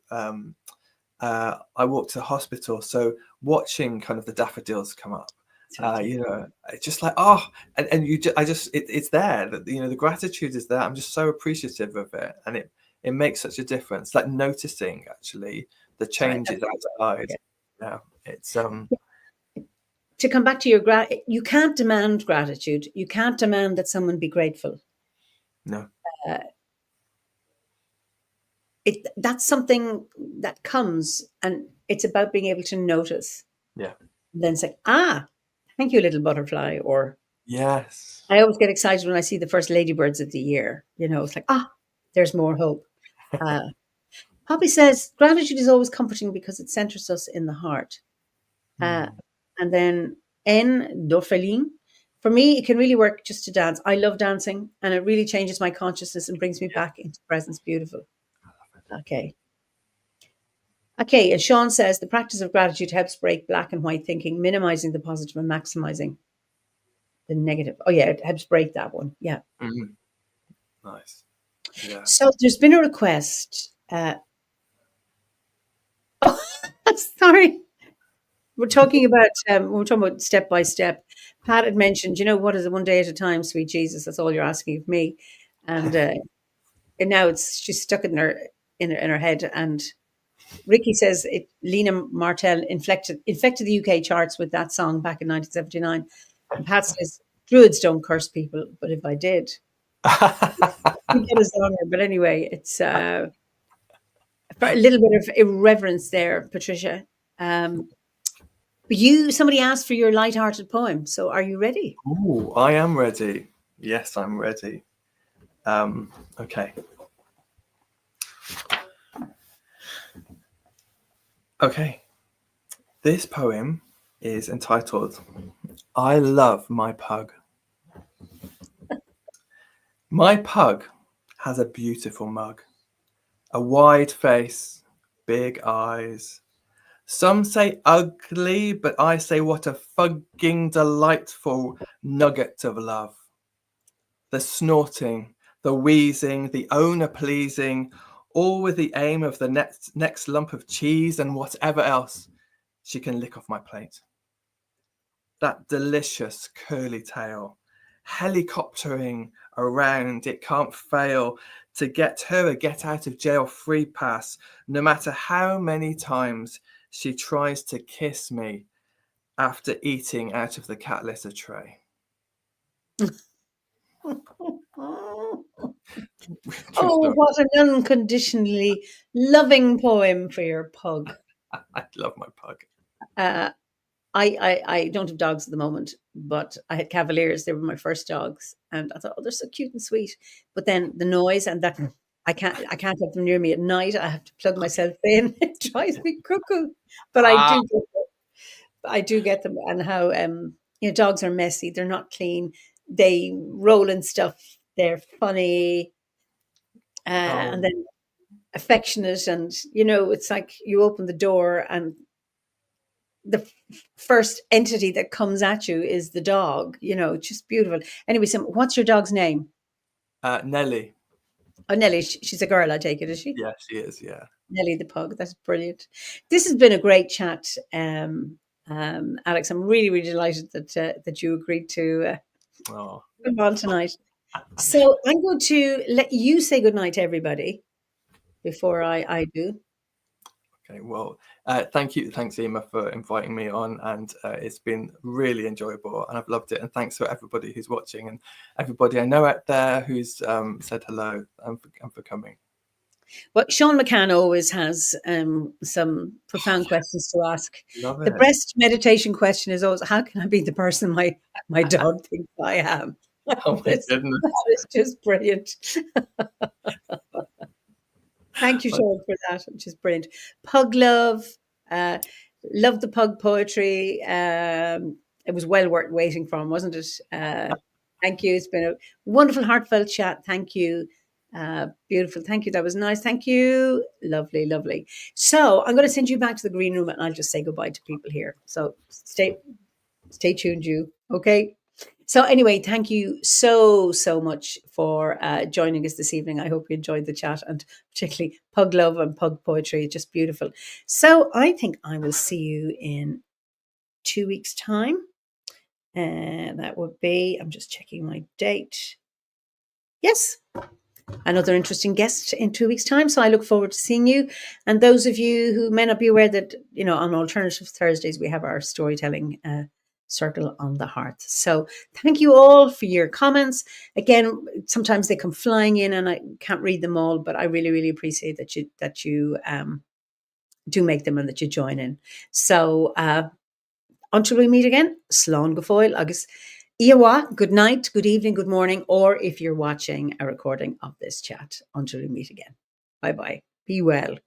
I walked to the hospital, so watching kind of the daffodils come up, it's just like, and it's there that, the gratitude is there. I'm just so appreciative of it, and it makes such a difference. Like noticing actually the changes outside. Yeah, it's to come back to you can't demand gratitude. You can't demand that someone be grateful. No. That's something that comes, and it's about being able to notice. Yeah. And then say, thank you, little butterfly. Or yes. I always get excited when I see the first ladybirds of the year. It's like, there's more hope. Poppy says, gratitude is always comforting because it centers us in the heart. And then N. Dorfelin, for me, it can really work just to dance. I love dancing, and it really changes my consciousness and brings me back into presence. Beautiful. Okay. And Sean says, the practice of gratitude helps break black and white thinking, minimizing the positive and maximizing the negative. Oh, yeah, it helps break that one. Yeah. Mm-hmm. Nice. Yeah. So there's been a request. Sorry. We're talking about step by step. Pat had mentioned, what is it, one day at a time, sweet Jesus? That's all you're asking of me. And now she's stuck in her head. And Ricky says Lena Martell infected the UK charts with that song back in 1979. And Pat says, Druids don't curse people, but if I did, we get a song. But anyway, it's a little bit of irreverence there, Patricia. Somebody asked for your light-hearted poem. So are you ready? Oh, I am ready. Yes, I'm ready. Okay. Okay. This poem is entitled, I Love My Pug. My pug has a beautiful mug, a wide face, big eyes. Some say ugly, but I say what a fucking delightful nugget of love. The snorting, the wheezing, the owner pleasing, all with the aim of the next lump of cheese and whatever else she can lick off my plate. That delicious curly tail, helicoptering around, it can't fail to get her a get out of jail free pass, no matter how many times she tries to kiss me after eating out of the cat litter tray. Oh, what an unconditionally loving poem for your pug. I love my pug. I don't have dogs at the moment, but I had Cavaliers. They were my first dogs, and I thought, they're so cute and sweet. But then the noise and that, I can't have them near me at night. I have to plug myself in. It drives me cuckoo. But I do get them, and how dogs are messy. They're not clean. They roll in stuff. They're funny, and then affectionate, and it's like you open the door and the first entity that comes at you is the dog. Just beautiful. Anyway, so what's your dog's name? Nelly. Oh, Nelly. She's a girl, I take it, is she? Yeah, she is. Yeah. Nelly the pug. That's brilliant. This has been a great chat, Alex. I'm really, really delighted that you agreed to come on tonight. So I'm going to let you say goodnight to everybody before I do. Okay, well, thanks Emear for inviting me on, and it's been really enjoyable and I've loved it, and thanks for everybody who's watching and everybody I know out there who's said hello and for coming. Well, Sean McCann always has some profound questions to ask. Love it. The breast meditation question is always, how can I be the person my dog thinks I am? Oh my goodness. That is just brilliant. Thank you, Sean, for that, which is brilliant. Pug love, Loved the pug poetry. It was well worth waiting for, wasn't it? Thank you. It's been a wonderful, heartfelt chat. Thank you. Beautiful. Thank you. That was nice. Thank you. Lovely, lovely. So I'm going to send you back to the green room and I'll just say goodbye to people here. So stay tuned, you. Okay. So anyway, thank you so much for joining us this evening. I hope you enjoyed the chat, and particularly pug love and pug poetry. Just beautiful. So I think I will see you in 2 weeks' time. And that would be, I'm just checking my date. Yes, another interesting guest in 2 weeks' time. So I look forward to seeing you. And those of you who may not be aware that, on Alternative Thursdays, we have our storytelling circle on the hearth. So thank you all for your comments. Again, sometimes they come flying in and I can't read them all, but I really, really appreciate that you do make them and that you join in. So until we meet again, slán go fóill agus Iawa, good night, good evening, good morning, or if you're watching a recording of this chat, until we meet again. Bye-bye. Be well.